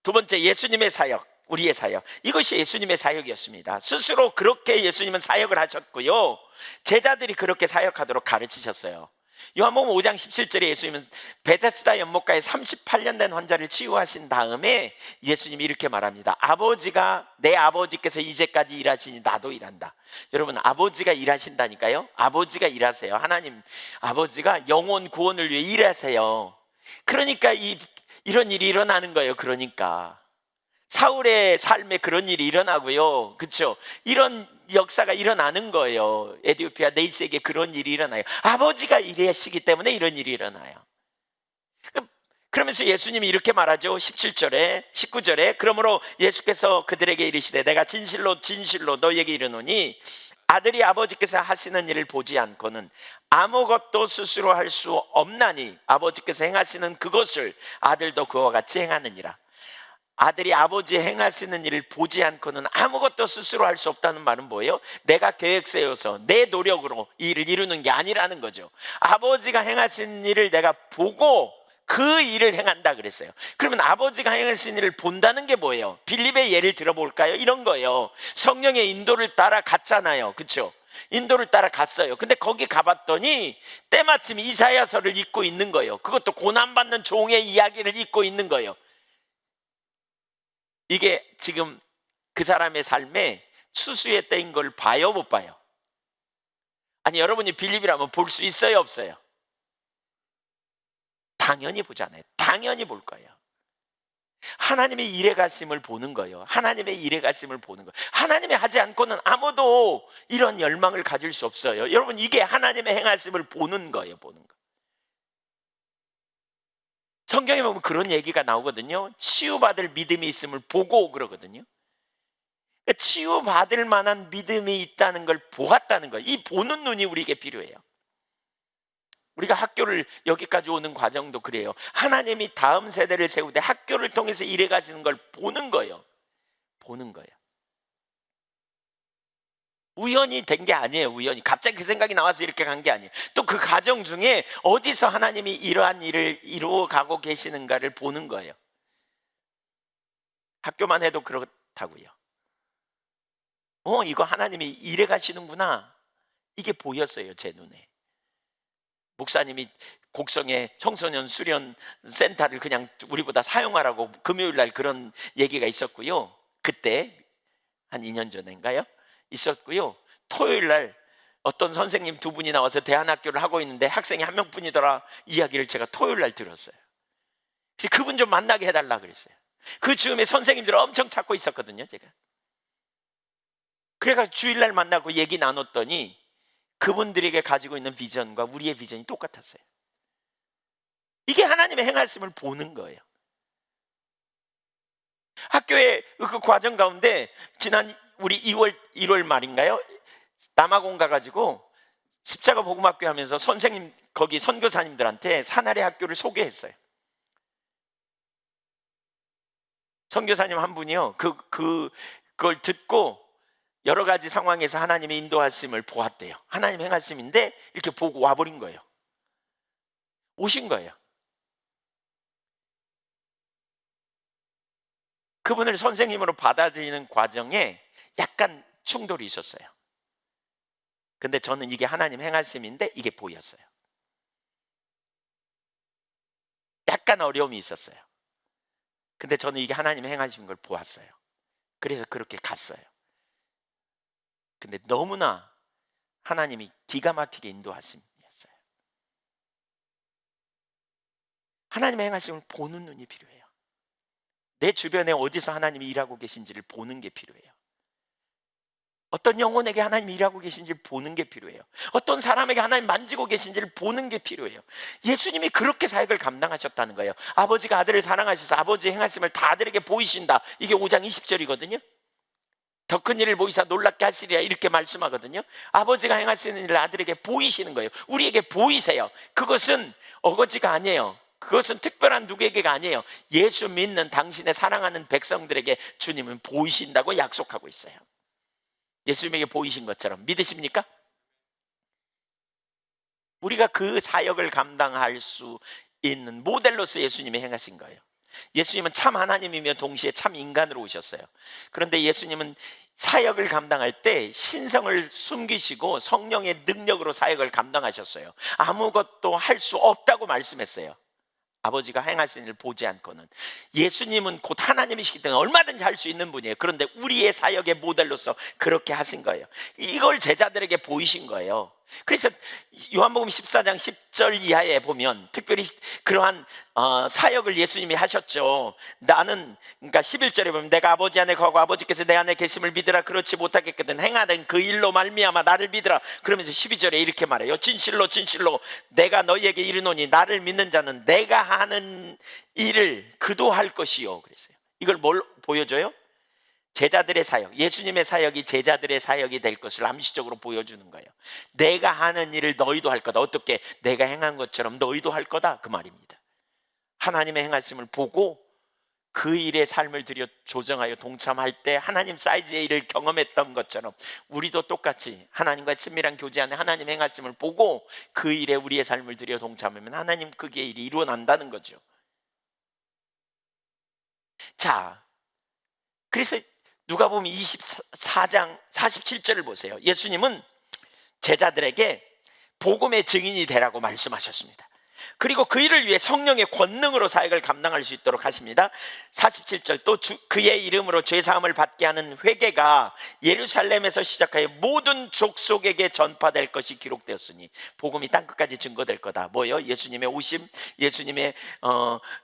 두 번째, 예수님의 사역, 우리의 사역. 이것이 예수님의 사역이었습니다. 스스로 그렇게 예수님은 사역을 하셨고요, 제자들이 그렇게 사역하도록 가르치셨어요. 요한복음 5장 17절에 예수님은 베데스다 연못가에 38년 된 환자를 치유하신 다음에 예수님이 이렇게 말합니다. 내 아버지께서 이제까지 일하시니 나도 일한다. 여러분, 아버지가 일하신다니까요. 아버지가 일하세요. 하나님 아버지가 영혼 구원을 위해 일하세요. 그러니까 이런 일이 일어나는 거예요. 그러니까 사울의 삶에 그런 일이 일어나고요, 그렇죠? 이런 역사가 일어나는 거예요. 에티오피아 네이스에게 그런 일이 일어나요. 아버지가 일하시기 때문에 이런 일이 일어나요. 그러면서 예수님이 이렇게 말하죠. 17절에 19절에 그러므로 예수께서 그들에게 이르시되 내가 진실로 진실로 너희에게 이르노니 아들이 아버지께서 하시는 일을 보지 않고는 아무것도 스스로 할 수 없나니 아버지께서 행하시는 그것을 아들도 그와 같이 행하느니라. 아들이 아버지 행하시는 일을 보지 않고는 아무것도 스스로 할 수 없다는 말은 뭐예요? 내가 계획 세워서 내 노력으로 이 일을 이루는 게 아니라는 거죠. 아버지가 행하신 일을 내가 보고 그 일을 행한다 그랬어요. 그러면 아버지가 행하신 일을 본다는 게 뭐예요? 빌립의 예를 들어볼까요? 이런 거예요. 성령의 인도를 따라 갔잖아요, 그렇죠? 인도를 따라 갔어요. 근데 거기 가봤더니 때마침 이사야서를 읽고 있는 거예요. 그것도 고난받는 종의 이야기를 읽고 있는 거예요. 이게 지금 그 사람의 삶에 추수의 때인 걸 봐요, 못 봐요? 아니, 여러분이 빌립이라면 볼 수 있어요, 없어요? 당연히 보잖아요. 당연히 볼 거예요. 하나님의 일해 가심을 보는 거예요. 하나님의 일해 가심을 보는 거예요. 하나님이 하지 않고는 아무도 이런 열망을 가질 수 없어요. 여러분, 이게 하나님의 행하심을 보는 거예요, 보는 거. 성경에 보면 그런 얘기가 나오거든요. 치유받을 믿음이 있음을 보고 그러거든요. 그러니까 치유받을 만한 믿음이 있다는 걸 보았다는 거예요. 이 보는 눈이 우리에게 필요해요. 우리가 학교를 여기까지 오는 과정도 그래요. 하나님이 다음 세대를 세우되 학교를 통해서 일해 가시는 걸 보는 거예요. 보는 거예요. 우연히 된 게 아니에요. 우연히 갑자기 그 생각이 나와서 이렇게 간 게 아니에요. 또 그 과정 중에 어디서 하나님이 이러한 일을 이루어 가고 계시는가를 보는 거예요. 학교만 해도 그렇다고요. 이거 하나님이 일해 가시는구나, 이게 보였어요, 제 눈에. 목사님이 곡성에 청소년 수련 센터를 그냥 우리보다 사용하라고 금요일 날 그런 얘기가 있었고요. 그때 한 2년 전인가요? 있었고요. 토요일 날 어떤 선생님 두 분이 나와서 대안학교를 하고 있는데 학생이 한 명뿐이더라, 이야기를 제가 토요일 날 들었어요. 그분 좀 만나게 해달라 그랬어요. 그 즈음에 선생님들 엄청 찾고 있었거든요, 제가. 그래가지고 주일날 만나고 얘기 나눴더니 그분들에게 가지고 있는 비전과 우리의 비전이 똑같았어요. 이게 하나님의 행하심을 보는 거예요. 학교의 그 과정 가운데 지난 우리 1월 말인가요? 남아공 가가지고 십자가 복음학교 하면서 선생님, 거기 선교사님들한테 사나리 학교를 소개했어요. 선교사님 한 분이요, 그걸 듣고 여러 가지 상황에서 하나님의 인도하심을 보았대요. 하나님 행하심인데 이렇게 보고 와버린 거예요. 오신 거예요. 그분을 선생님으로 받아들이는 과정에 약간 충돌이 있었어요. 근데 저는 이게 하나님 행하심인데 이게 보였어요. 약간 어려움이 있었어요. 근데 저는 이게 하나님 행하신 걸 보았어요. 그래서 그렇게 갔어요. 근데 너무나 하나님이 기가 막히게 인도하심이었어요. 하나님의 행하심을 보는 눈이 필요해요. 내 주변에 어디서 하나님이 일하고 계신지를 보는 게 필요해요. 어떤 영혼에게 하나님이 일하고 계신지를 보는 게 필요해요. 어떤 사람에게 하나님 만지고 계신지를 보는 게 필요해요. 예수님이 그렇게 사역을 감당하셨다는 거예요. 아버지가 아들을 사랑하셔서 아버지의 행하심을 다 아들에게 보이신다. 이게 5장 20절이거든요. 더 큰 일을 보이사 놀랍게 하시리라 이렇게 말씀하거든요. 아버지가 행하시는 일을 아들에게 보이시는 거예요. 우리에게 보이세요. 그것은 어거지가 아니에요. 그것은 특별한 누구에게가 아니에요. 예수 믿는 당신의 사랑하는 백성들에게 주님은 보이신다고 약속하고 있어요. 예수님에게 보이신 것처럼 믿으십니까? 우리가 그 사역을 감당할 수 있는 모델로서 예수님이 행하신 거예요. 예수님은 참 하나님이며 동시에 참 인간으로 오셨어요. 그런데 예수님은 사역을 감당할 때 신성을 숨기시고 성령의 능력으로 사역을 감당하셨어요. 아무것도 할 수 없다고 말씀했어요. 아버지가 행하시는 일을 보지 않고는. 예수님은 곧 하나님이시기 때문에 얼마든지 할 수 있는 분이에요. 그런데 우리의 사역의 모델로서 그렇게 하신 거예요. 이걸 제자들에게 보이신 거예요. 그래서 요한복음 14장 10절 이하에 보면 특별히 그러한 사역을 예수님이 하셨죠. 나는, 그러니까 11절에 보면 내가 아버지 안에 거하고 아버지께서 내 안에 계심을 믿으라. 그렇지 못하겠거든 행하던 그 일로 말미암아 나를 믿으라. 그러면서 12절에 이렇게 말해요. 진실로 진실로 내가 너희에게 이르노니 나를 믿는 자는 내가 하는 일을 그도 할 것이요. 그랬어요. 이걸 뭘 보여줘요? 제자들의 사역, 예수님의 사역이 제자들의 사역이 될 것을 암시적으로 보여주는 거예요. 내가 하는 일을 너희도 할 거다. 어떻게? 내가 행한 것처럼 너희도 할 거다, 그 말입니다. 하나님의 행하심을 보고 그 일의 삶을 들여 조정하여 동참할 때 하나님 사이즈의 일을 경험했던 것처럼 우리도 똑같이 하나님과 친밀한 교제 안에 하나님 행하심을 보고 그 일에 우리의 삶을 들여 동참하면 하나님 그의 일이 이루어난다는 거죠. 자, 그래서 누가복음 24장 47절을 보세요. 예수님은 제자들에게 복음의 증인이 되라고 말씀하셨습니다. 그리고 그 일을 위해 성령의 권능으로 사역을 감당할 수 있도록 하십니다. 47절 또 그의 이름으로 죄사함을 받게 하는 회개가 예루살렘에서 시작하여 모든 족속에게 전파될 것이 기록되었으니 복음이 땅끝까지 증거될 거다. 뭐예요? 예수님의 오심, 예수님의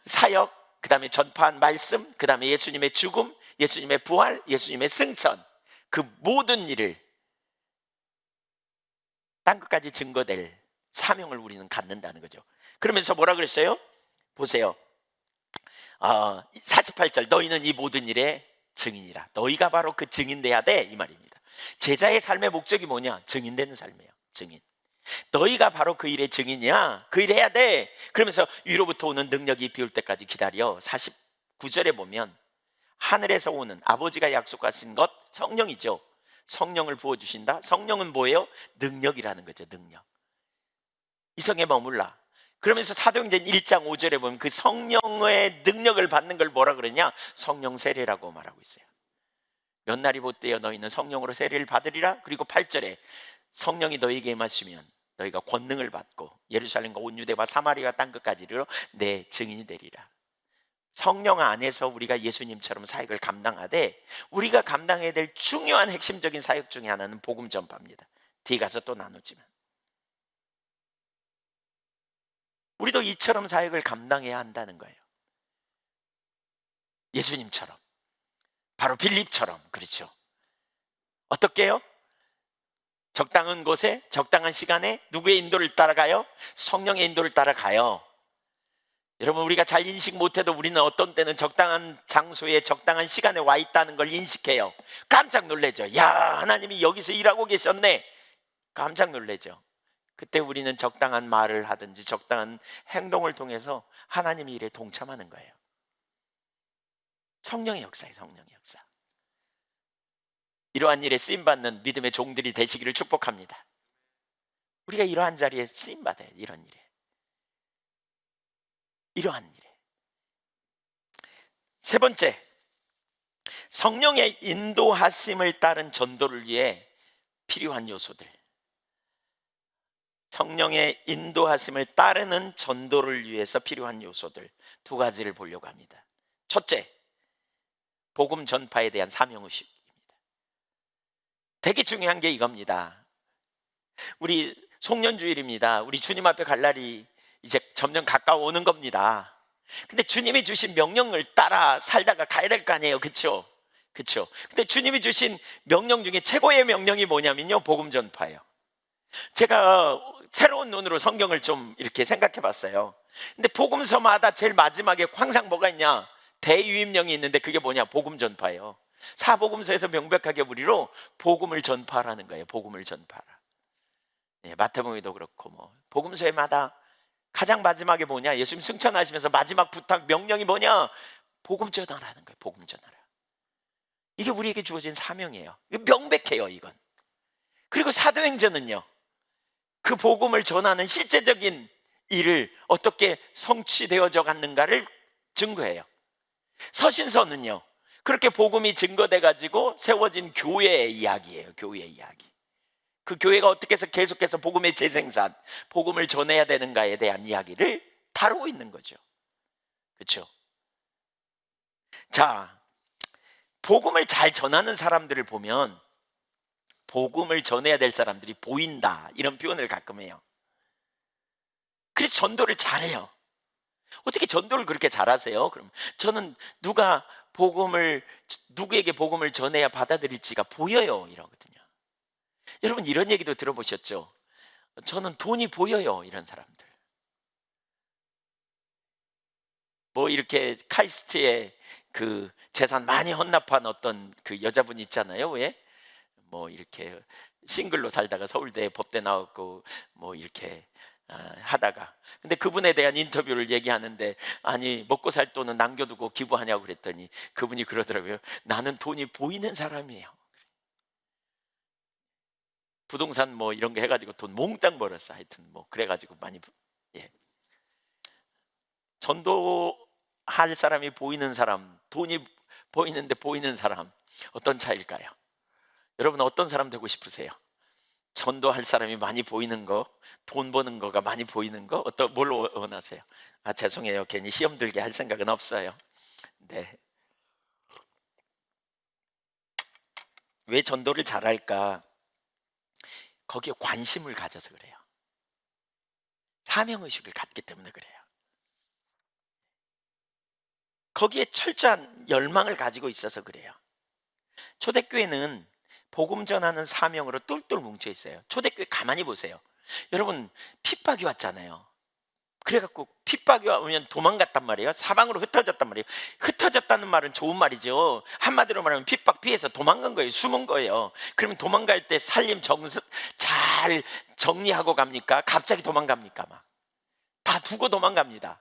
사역, 그 다음에 전파한 말씀, 그 다음에 예수님의 죽음, 예수님의 부활, 예수님의 승천, 그 모든 일을 땅끝까지 증거될 사명을 우리는 갖는다는 거죠. 그러면서 뭐라 그랬어요? 보세요. 48절 너희는 이 모든 일의 증인이라. 너희가 바로 그 증인돼야 돼, 이 말입니다. 제자의 삶의 목적이 뭐냐? 증인되는 삶이에요. 증인. 너희가 바로 그 일의 증인이야. 그 일 해야 돼. 그러면서 위로부터 오는 능력이 비올 때까지 기다려. 49절에 보면 하늘에서 오는 아버지가 약속하신 것 성령이죠. 성령을 부어주신다. 성령은 뭐예요? 능력이라는 거죠. 능력. 이성에 머물라. 그러면서 사도행전 1장 5절에 보면 그 성령의 능력을 받는 걸 뭐라 그러냐? 성령 세례라고 말하고 있어요. 몇 날이 못되어 너희는 성령으로 세례를 받으리라. 그리고 8절에 성령이 너희에게 임하시면 너희가 권능을 받고 예루살렘과 온 유대와 사마리아 땅끝까지 이르러 내 증인이 되리라. 성령 안에서 우리가 예수님처럼 사역을 감당하되 우리가 감당해야 될 중요한 핵심적인 사역 중에 하나는 복음 전파입니다. 뒤에 가서 또 나누지만 우리도 이처럼 사역을 감당해야 한다는 거예요. 예수님처럼, 바로 빌립처럼. 그렇죠. 어떻게 해요? 적당한 곳에 적당한 시간에 누구의 인도를 따라가요? 성령의 인도를 따라가요. 여러분, 우리가 잘 인식 못해도 우리는 어떤 때는 적당한 장소에 적당한 시간에 와 있다는 걸 인식해요. 깜짝 놀라죠. 야, 하나님이 여기서 일하고 계셨네. 깜짝 놀라죠. 그때 우리는 적당한 말을 하든지 적당한 행동을 통해서 하나님의 일에 동참하는 거예요. 성령의 역사예요. 성령의 역사. 이러한 일에 쓰임받는 믿음의 종들이 되시기를 축복합니다. 우리가 이러한 자리에 쓰임받아요. 이런 일에, 이러한 일에. 세 번째, 성령의 인도하심을 따른 전도를 위해 필요한 요소들. 성령의 인도하심을 따르는 전도를 위해서 필요한 요소들 두 가지를 보려고 합니다. 첫째, 복음 전파에 대한 사명의식입니다. 되게 중요한 게 이겁니다. 우리 송년주일입니다. 우리 주님 앞에 갈 날이 이제 점점 가까워오는 겁니다. 근데 주님이 주신 명령을 따라 살다가 가야 될 거 아니에요. 그렇죠? 그렇죠? 근데 주님이 주신 명령 중에 최고의 명령이 뭐냐면요, 복음 전파예요. 제가 새로운 눈으로 성경을 좀 이렇게 생각해 봤어요. 근데 복음서마다 제일 마지막에 항상 뭐가 있냐? 대유임령이 있는데 그게 뭐냐? 복음 전파예요. 사복음서에서 명백하게 우리로 복음을 전파하라는 거예요. 복음을 전파하라. 네, 마태복음에도 그렇고 뭐 복음서마다 가장 마지막에 뭐냐? 예수님 승천하시면서 마지막 부탁 명령이 뭐냐? 복음 전하라는 거예요. 복음 전하라. 이게 우리에게 주어진 사명이에요. 명백해요, 이건. 그리고 사도행전은요, 그 복음을 전하는 실제적인 일을 어떻게 성취되어져 갔는가를 증거해요. 서신서는요, 그렇게 복음이 증거돼 가지고 세워진 교회의 이야기예요. 교회의 이야기. 그 교회가 어떻게 해서 계속해서 복음의 재생산, 복음을 전해야 되는가에 대한 이야기를 다루고 있는 거죠. 그렇죠? 자, 복음을 잘 전하는 사람들을 보면 복음을 전해야 될 사람들이 보인다, 이런 표현을 가끔 해요. 그래서 전도를 잘해요. 어떻게 전도를 그렇게 잘하세요? 그럼 저는 누구에게 복음을 전해야 받아들일지가 보여요, 이러거든요. 여러분, 이런 얘기도 들어보셨죠? 저는 돈이 보여요, 이런 사람들. 뭐 이렇게 카이스트에 그 재산 많이 헌납한 어떤 그 여자분 있잖아요. 왜? 뭐 이렇게 싱글로 살다가 서울대 법대 나왔고 뭐 이렇게 하다가, 근데 그분에 대한 인터뷰를 얘기하는데, 아니 먹고 살 돈은 남겨두고 기부하냐고 그랬더니 그분이 그러더라고요. 나는 돈이 보이는 사람이에요. 부동산 뭐 이런 거 해가지고 돈 몽땅 벌었어. 하여튼 뭐 그래가지고 많이. 예. 전도할 사람이 보이는 사람, 돈이 보이는데 보이는 사람, 어떤 차이일까요? 여러분, 어떤 사람 되고 싶으세요? 전도할 사람이 많이 보이는 거, 돈 버는 거가 많이 보이는 거, 뭘 원하세요? 아, 죄송해요. 괜히 시험 들게 할 생각은 없어요. 네. 왜 전도를 잘할까? 거기에 관심을 가져서 그래요. 사명의식을 갖기 때문에 그래요. 거기에 철저한 열망을 가지고 있어서 그래요. 초대교회는 복음 전하는 사명으로 똘똘 뭉쳐 있어요. 초대교회 가만히 보세요. 여러분, 핍박이 왔잖아요. 그래갖고 핍박이 오면 도망갔단 말이에요. 사방으로 흩어졌단 말이에요. 흩어졌다는 말은 좋은 말이죠. 한마디로 말하면 핍박 피해서 도망간 거예요. 숨은 거예요. 그러면 도망갈 때 살림 잘 정리하고 갑니까? 갑자기 도망갑니까? 막 다 두고 도망갑니다.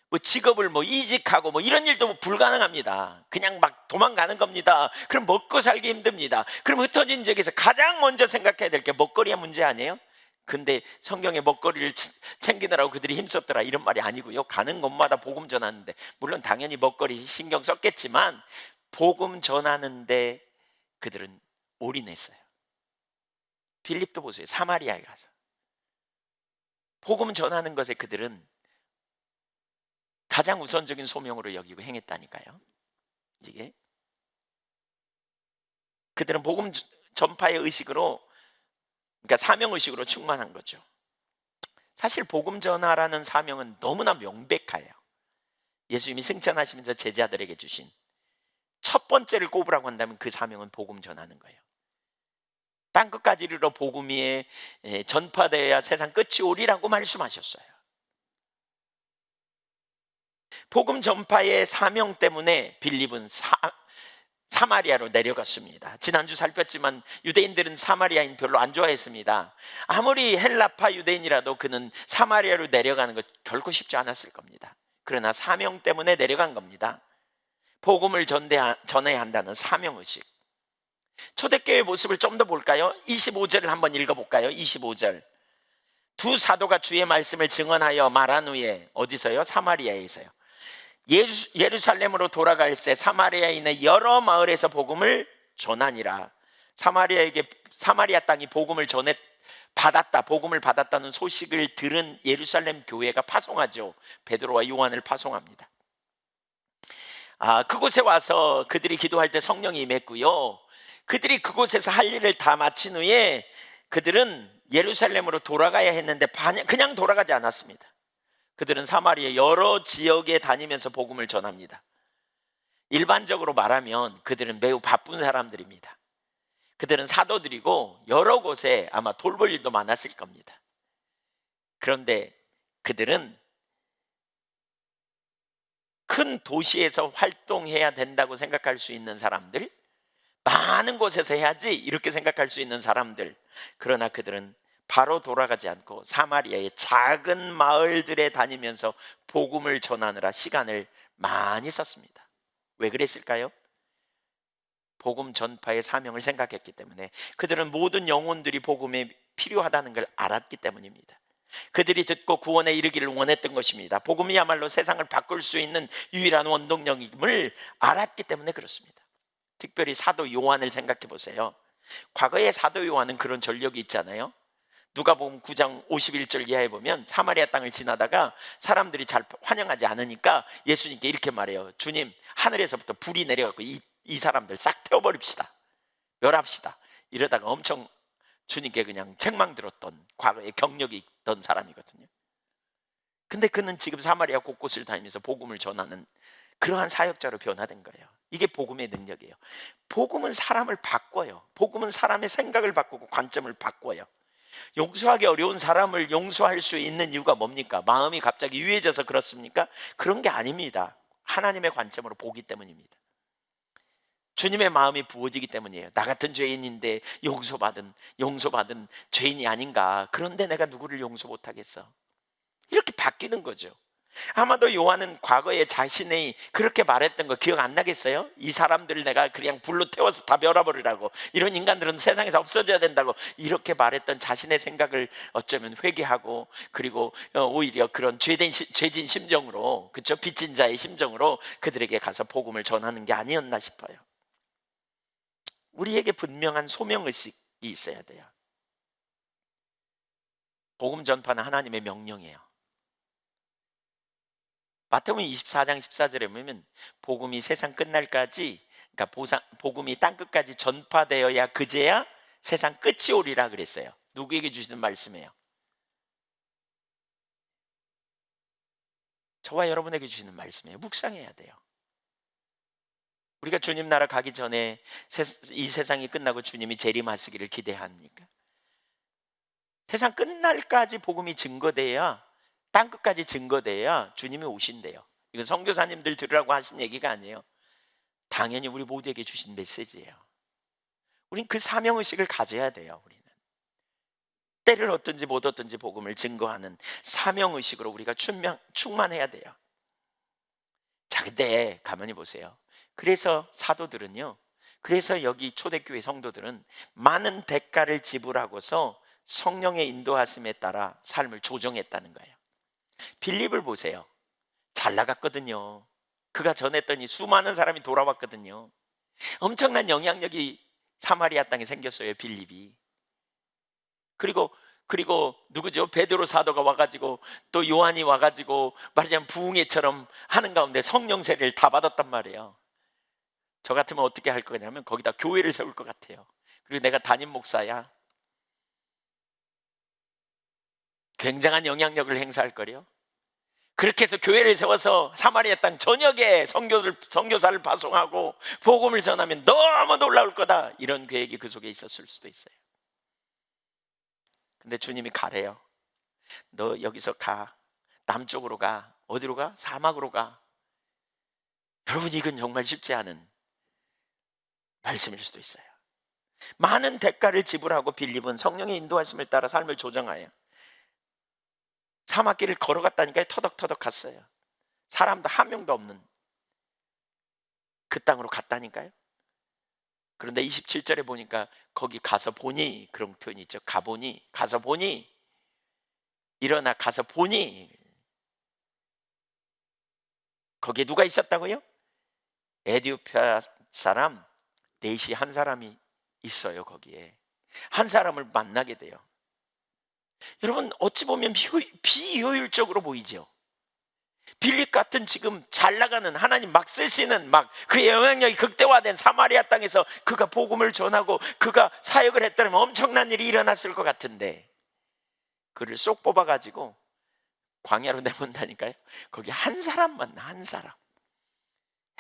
뭐 직업을 뭐 이직하고 뭐 이런 일도 뭐 불가능합니다. 그냥 막 도망가는 겁니다. 그럼 먹고 살기 힘듭니다. 그럼 흩어진 지역에서 가장 먼저 생각해야 될 게 먹거리의 문제 아니에요? 근데 성경에 먹거리를 챙기느라고 그들이 힘썼더라, 이런 말이 아니고요. 가는 곳마다 복음 전하는데, 물론 당연히 먹거리 신경 썼겠지만 복음 전하는데 그들은 올인했어요. 빌립도 보세요. 사마리아에 가서 복음 전하는 것에 그들은 가장 우선적인 소명으로 여기고 행했다니까요. 이게 그들은 복음 전파의 의식으로, 그러니까 사명의식으로 충만한 거죠. 사실 복음 전하라는 사명은 너무나 명백해요. 예수님이 승천하시면서 제자들에게 주신 첫 번째를 꼽으라고 한다면 그 사명은 복음 전하는 거예요. 땅 끝까지 이르러 복음이 전파되어야 세상 끝이 오리라고 말씀하셨어요. 복음 전파의 사명 때문에 빌립은 사마리아로 내려갔습니다. 지난주 살폈지만 유대인들은 사마리아인 별로 안 좋아했습니다. 아무리 헬라파 유대인이라도 그는 사마리아로 내려가는 것 결코 쉽지 않았을 겁니다. 그러나 사명 때문에 내려간 겁니다. 복음을 전해야 한다는 사명의식. 초대교회의 모습을 좀 더 볼까요? 25절을 한번 읽어볼까요? 25절. 두 사도가 주의 말씀을 증언하여 말한 후에 어디서요? 사마리아에서요. 예루살렘으로 돌아갈새 사마리아인의 여러 마을에서 복음을 전하니라. 사마리아 땅이 복음을 복음을 받았다는 소식을 들은 예루살렘 교회가 파송하죠. 베드로와 요한을 파송합니다. 그곳에 와서 그들이 기도할 때 성령이 임했고요. 그들이 그곳에서 할 일을 다 마친 후에 그들은 예루살렘으로 돌아가야 했는데 그냥 돌아가지 않았습니다. 그들은 사마리아 여러 지역에 다니면서 복음을 전합니다. 일반적으로 말하면 그들은 매우 바쁜 사람들입니다. 그들은 사도들이고 여러 곳에 아마 돌볼 일도 많았을 겁니다. 그런데 그들은 큰 도시에서 활동해야 된다고 생각할 수 있는 사람들, 많은 곳에서 해야지 이렇게 생각할 수 있는 사람들, 그러나 그들은 바로 돌아가지 않고 사마리아의 작은 마을들에 다니면서 복음을 전하느라 시간을 많이 썼습니다. 왜 그랬을까요? 복음 전파의 사명을 생각했기 때문에, 그들은 모든 영혼들이 복음에 필요하다는 걸 알았기 때문입니다. 그들이 듣고 구원에 이르기를 원했던 것입니다. 복음이야말로 세상을 바꿀 수 있는 유일한 원동력임을 알았기 때문에 그렇습니다. 특별히 사도 요한을 생각해 보세요. 과거에 사도 요한은 그런 전력이 있잖아요. 누가복음 9장 51절 이하에 보면 사마리아 땅을 지나다가 사람들이 잘 환영하지 않으니까 예수님께 이렇게 말해요. 주님, 하늘에서부터 불이 내려갖고 이 사람들 싹 태워버립시다, 멸합시다. 이러다가 엄청 주님께 그냥 책망 들었던 과거에 경력이 있던 사람이거든요. 근데 그는 지금 사마리아 곳곳을 다니면서 복음을 전하는 그러한 사역자로 변화된 거예요. 이게 복음의 능력이에요. 복음은 사람을 바꿔요. 복음은 사람의 생각을 바꾸고 관점을 바꿔요. 용서하기 어려운 사람을 용서할 수 있는 이유가 뭡니까? 마음이 갑자기 유해져서 그렇습니까? 그런 게 아닙니다. 하나님의 관점으로 보기 때문입니다. 주님의 마음이 부어지기 때문이에요. 나 같은 죄인인데 용서받은 죄인이 아닌가. 그런데 내가 누구를 용서 못하겠어. 이렇게 바뀌는 거죠. 아마도 요한은 과거에 자신이 그렇게 말했던 거 기억 안 나겠어요? 이 사람들을 내가 그냥 불로 태워서 다 멸어버리라고, 이런 인간들은 세상에서 없어져야 된다고 이렇게 말했던 자신의 생각을 어쩌면 회개하고, 그리고 오히려 그런 죄진 심정으로, 그렇죠? 빚진 자의 심정으로 그들에게 가서 복음을 전하는 게 아니었나 싶어요. 우리에게 분명한 소명의식이 있어야 돼요. 복음 전파는 하나님의 명령이에요. 마태복음 24장 14절에 보면 복음이 세상 끝날까지, 그러니까 복음이 땅끝까지 전파되어야 그제야 세상 끝이 오리라 그랬어요. 누구에게 주시는 말씀이에요? 저와 여러분에게 주시는 말씀이에요. 묵상해야 돼요. 우리가 주님 나라 가기 전에 이 세상이 끝나고 주님이 재림하시기를 기대합니까? 세상 끝날까지 복음이 증거돼야, 땅끝까지 증거돼야 주님이 오신대요. 이건 선교사님들 들으라고 하신 얘기가 아니에요. 당연히 우리 모두에게 주신 메시지예요. 우린 그 사명의식을 가져야 돼요. 우리는 때를 얻든지 못 얻든지 복음을 증거하는 사명의식으로 우리가 충만해야 돼요. 자, 근데 가만히 보세요. 그래서 사도들은요, 그래서 여기 초대교회 성도들은 많은 대가를 지불하고서 성령의 인도하심에 따라 삶을 조정했다는 거예요. 빌립을 보세요. 잘 나갔거든요. 그가 전했더니 수많은 사람이 돌아왔거든요. 엄청난 영향력이 사마리아 땅에 생겼어요, 빌립이. 그리고 누구죠? 베드로 사도가 와가지고, 또 요한이 와가지고 말하자면 부흥회처럼 하는 가운데 성령 세례를 다 받았단 말이에요. 저 같으면 어떻게 할 거냐면 거기다 교회를 세울 것 같아요. 그리고 내가 담임 목사야. 굉장한 영향력을 행사할 거래요. 그렇게 해서 교회를 세워서 사마리아 땅 전역에 선교사를 파송하고 복음을 전하면 너무 놀라울 거다, 이런 계획이 그 속에 있었을 수도 있어요. 근데 주님이 가래요. 너 여기서 가. 남쪽으로 가. 어디로 가? 사막으로 가. 여러분, 이건 정말 쉽지 않은 말씀일 수도 있어요. 많은 대가를 지불하고 빌립은 성령의 인도하심을 따라 삶을 조정하여 사막길을 걸어갔다니까요. 터덕터덕 갔어요. 사람도 한 명도 없는 그 땅으로 갔다니까요. 그런데 27절에 보니까 거기 가서 보니, 그런 표현이 있죠. 가보니, 가서 보니, 일어나 가서 보니, 거기에 누가 있었다고요? 에디오피아 사람 넷이 한 사람이 있어요. 거기에 한 사람을 만나게 돼요. 여러분, 어찌 보면 비효율적으로 보이죠. 빌립 같은 지금 잘 나가는, 하나님 막 쓰시는, 막 그의 영향력이 극대화된 사마리아 땅에서 그가 복음을 전하고 그가 사역을 했다면 엄청난 일이 일어났을 것 같은데, 그를 쏙 뽑아가지고 광야로 내본다니까요. 거기 한 사람만, 한 사람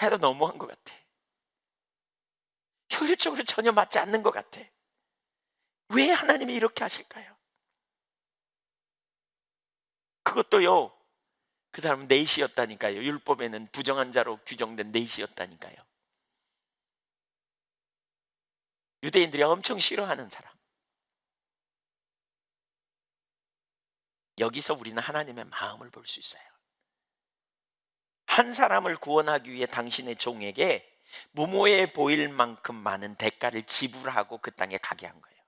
해도 너무한 것 같아. 효율적으로 전혀 맞지 않는 것 같아. 왜 하나님이 이렇게 하실까요? 그것도요, 그 사람은 넷이었다니까요. 율법에는 부정한 자로 규정된 넷이었다니까요. 유대인들이 엄청 싫어하는 사람. 여기서 우리는 하나님의 마음을 볼 수 있어요. 한 사람을 구원하기 위해 당신의 종에게 무모해 보일 만큼 많은 대가를 지불하고 그 땅에 가게 한 거예요.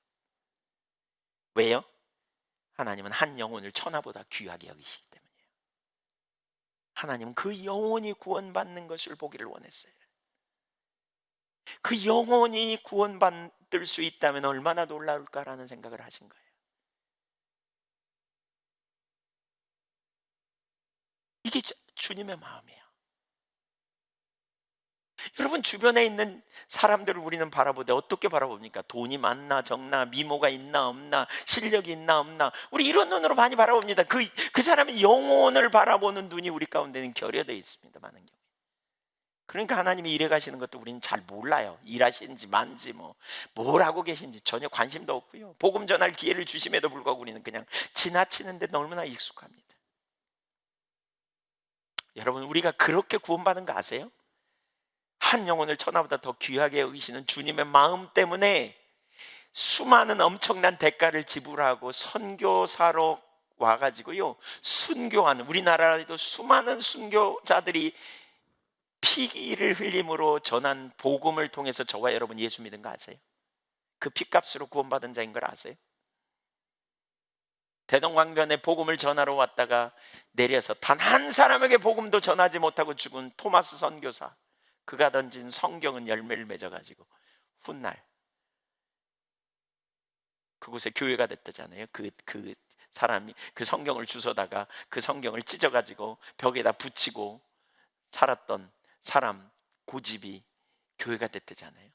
왜요? 하나님은 한 영혼을 천하보다 귀하게 여기시기 때문이에요. 하나님은 그 영혼이 구원받는 것을 보기를 원했어요. 그 영혼이 구원받을 수 있다면 얼마나 놀라울까라는 생각을 하신 거예요. 이게 주님의 마음이에요. 여러분, 주변에 있는 사람들을 우리는 바라보되 어떻게 바라봅니까? 돈이 많나 적나, 미모가 있나 없나, 실력이 있나 없나, 우리 이런 눈으로 많이 바라봅니다. 그 사람의 영혼을 바라보는 눈이 우리 가운데는 결여되어 있습니다. 많은 경우. 그러니까 하나님이 일해 가시는 것도 우리는 잘 몰라요. 일하시는지 만지 뭘 하고 계신지 전혀 관심도 없고요. 복음 전할 기회를 주심에도 불구하고 우리는 그냥 지나치는데 너무나 익숙합니다. 여러분, 우리가 그렇게 구원받은 거 아세요? 한 영혼을 천하보다 더 귀하게 여기시는 주님의 마음 때문에 수많은 엄청난 대가를 지불하고 선교사로 와가지고요, 순교하는, 우리나라에도 수많은 순교자들이 피를 흘림으로 전한 복음을 통해서 저와 여러분 예수 믿은 거 아세요? 그 피값으로 구원받은 자인 걸 아세요? 대동강변에 복음을 전하러 왔다가 내려서 단 한 사람에게 복음도 전하지 못하고 죽은 토마스 선교사, 그가 던진 성경은 열매를 맺어가지고 훗날 그곳에 교회가 됐다잖아요. 그 사람이 그 성경을 주워다가 그 성경을 찢어가지고 벽에다 붙이고 살았던 사람 고집이 교회가 됐다잖아요.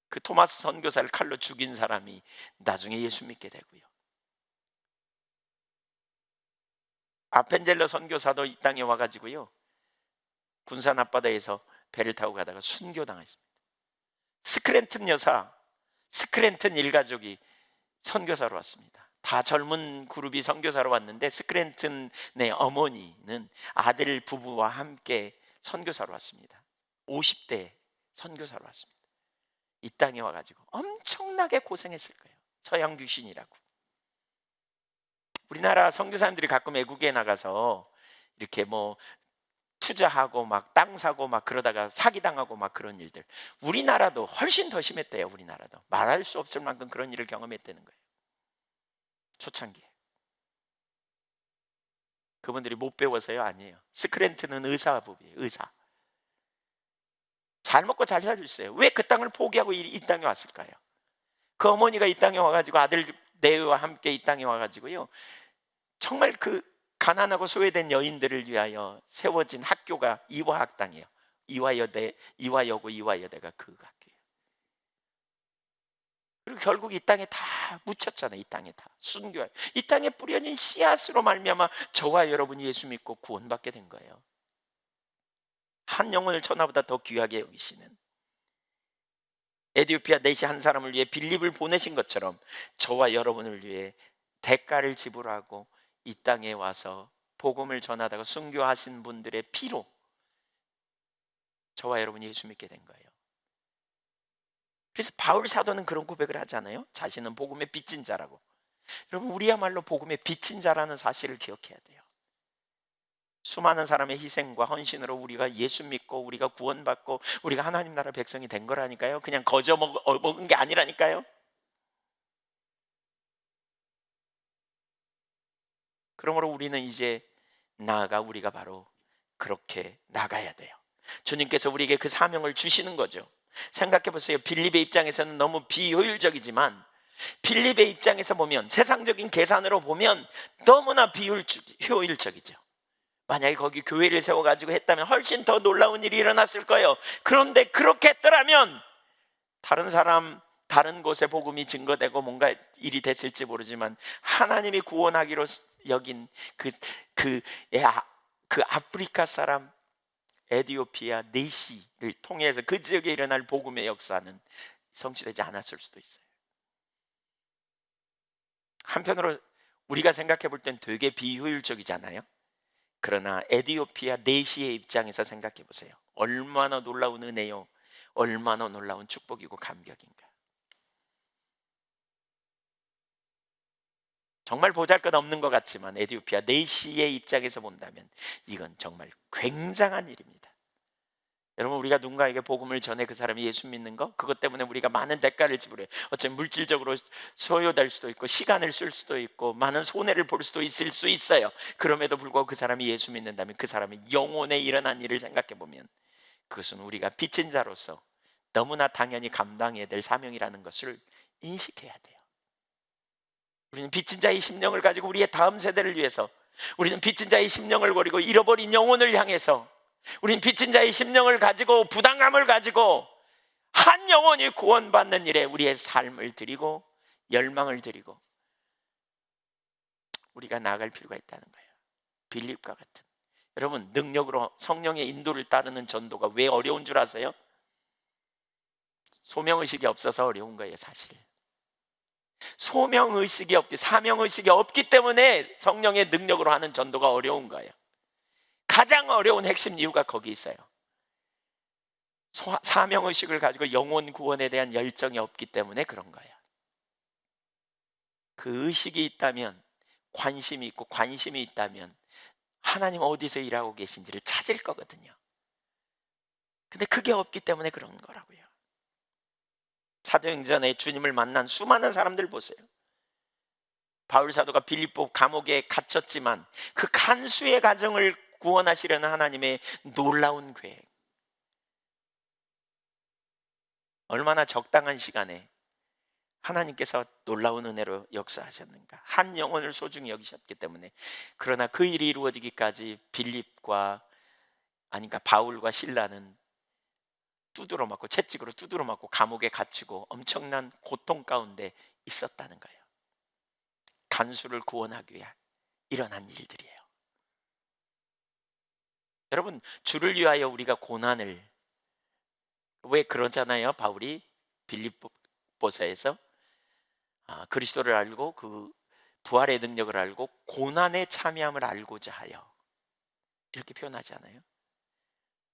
그 토마스 선교사를 칼로 죽인 사람이 나중에 예수 믿게 되고요. 아펜젤러 선교사도 이 땅에 와가지고요, 군산 앞바다에서 배를 타고 가다가 순교당했습니다. 스크랜튼 여사, 스크랜튼 일가족이 선교사로 왔습니다. 다 젊은 그룹이 선교사로 왔는데 스크랜튼의 어머니는 아들 부부와 함께 선교사로 왔습니다. 50대 선교사로 왔습니다. 이 땅에 와가지고 엄청나게 고생했을 거예요. 서양 귀신이라고. 우리나라 선교사님들이 가끔 외국에 나가서 이렇게 투자하고 막 땅 사고 막 그러다가 사기당하고 막 그런 일들, 우리나라도 훨씬 더 심했대요. 우리나라도 말할 수 없을 만큼 그런 일을 경험했다는 거예요. 초창기에. 그분들이 못 배워서요? 아니에요. 스크랜트는 의사 부부예요. 의사. 잘 먹고 잘 살았어요. 왜 그 땅을 포기하고 이 땅에 왔을까요? 그 어머니가 이 땅에 와가지고 아들 네와 함께 이 땅에 와가지고요, 정말 그 가난하고 소외된 여인들을 위하여 세워진 학교가 이화학당이에요. 이화여대, 이화여고, 이화여대가 그 학교예요. 그리고 결국 이 땅에 다 묻혔잖아요. 이 땅에 다 순교해요. 이 땅에 뿌려진 씨앗으로 말미암아 저와 여러분이 예수 믿고 구원받게 된 거예요. 한 영혼을 천하보다 더 귀하게 여기시는 에디오피아 내시 한 사람을 위해 빌립을 보내신 것처럼 저와 여러분을 위해 대가를 지불하고 이 땅에 와서 복음을 전하다가 순교하신 분들의 피로 저와 여러분이 예수 믿게 된 거예요. 그래서 바울 사도는 그런 고백을 하잖아요. 자신은 복음의 빚진 자라고. 여러분, 우리야말로 복음의 빚진 자라는 사실을 기억해야 돼요. 수많은 사람의 희생과 헌신으로 우리가 예수 믿고 우리가 구원받고 우리가 하나님 나라 백성이 된 거라니까요. 그냥 거저 먹은 게 아니라니까요. 그러므로 우리는 이제 나아가 우리가 바로 그렇게 나가야 돼요. 주님께서 우리에게 그 사명을 주시는 거죠. 생각해 보세요. 빌립의 입장에서는 너무 비효율적이지만 빌립의 입장에서 보면, 세상적인 계산으로 보면 너무나 비효율적이죠. 만약에 거기 교회를 세워가지고 했다면 훨씬 더 놀라운 일이 일어났을 거예요. 그런데 그렇게 했더라면 다른 사람, 다른 곳에 복음이 증거되고 뭔가 일이 됐을지 모르지만 하나님이 구원하기로 여긴 그 아프리카 사람 에디오피아 내시를 통해서 그 지역에 일어날 복음의 역사는 성취되지 않았을 수도 있어요. 한편으로 우리가 생각해 볼 땐 되게 비효율적이잖아요. 그러나 에디오피아 내시의 입장에서 생각해 보세요. 얼마나 놀라운 은혜요, 얼마나 놀라운 축복이고 감격인가. 정말 보잘것없는 것 같지만 에디오피아 내시의 입장에서 본다면 이건 정말 굉장한 일입니다. 여러분, 우리가 누군가에게 복음을 전해 그 사람이 예수 믿는 거, 그것 때문에 우리가 많은 대가를 지불해요. 어쩌면 물질적으로 소요될 수도 있고 시간을 쓸 수도 있고 많은 손해를 볼 수도 있을 수 있어요. 그럼에도 불구하고 그 사람이 예수 믿는다면 그 사람의 영혼에 일어난 일을 생각해 보면 그것은 우리가 빚진 자로서 너무나 당연히 감당해야 될 사명이라는 것을 인식해야 돼요. 우리는 빚진 자의 심령을 가지고 우리의 다음 세대를 위해서, 우리는 빚진 자의 심령을 버리고 잃어버린 영혼을 향해서, 우린 빚진 자의 심령을 가지고 부담감을 가지고 한 영혼이 구원받는 일에 우리의 삶을 드리고 열망을 드리고 우리가 나아갈 필요가 있다는 거예요. 빌립과 같은, 여러분, 능력으로 성령의 인도를 따르는 전도가 왜 어려운 줄 아세요? 소명의식이 없어서 어려운 거예요. 사실 소명의식이 없기, 사명의식이 없기 때문에 성령의 능력으로 하는 전도가 어려운 거예요. 가장 어려운 핵심 이유가 거기 있어요. 사명의식을 가지고 영혼 구원에 대한 열정이 없기 때문에 그런 거예요. 그 의식이 있다면, 관심이 있고 관심이 있다면 하나님 어디서 일하고 계신지를 찾을 거거든요. 근데 그게 없기 때문에 그런 거라고요. 사도행전에 주님을 만난 수많은 사람들 보세요. 바울 사도가 빌립보 감옥에 갇혔지만 그 간수의 가정을 구원하시려는 하나님의 놀라운 계획, 얼마나 적당한 시간에 하나님께서 놀라운 은혜로 역사하셨는가. 한 영혼을 소중히 여기셨기 때문에. 그러나 그 일이 이루어지기까지 빌립과, 아니까 바울과 실라는 두드러 맞고, 채찍으로 두드러 맞고 감옥에 갇히고 엄청난 고통 가운데 있었다는 거예요. 간수를 구원하기 위해 일어난 일들이에요. 여러분, 주를 위하여 우리가 고난을, 왜 그러잖아요. 바울이 빌립보서에서 그리스도를 알고 그 부활의 능력을 알고 고난에 참여함을 알고자 하여, 이렇게 표현하지 않아요?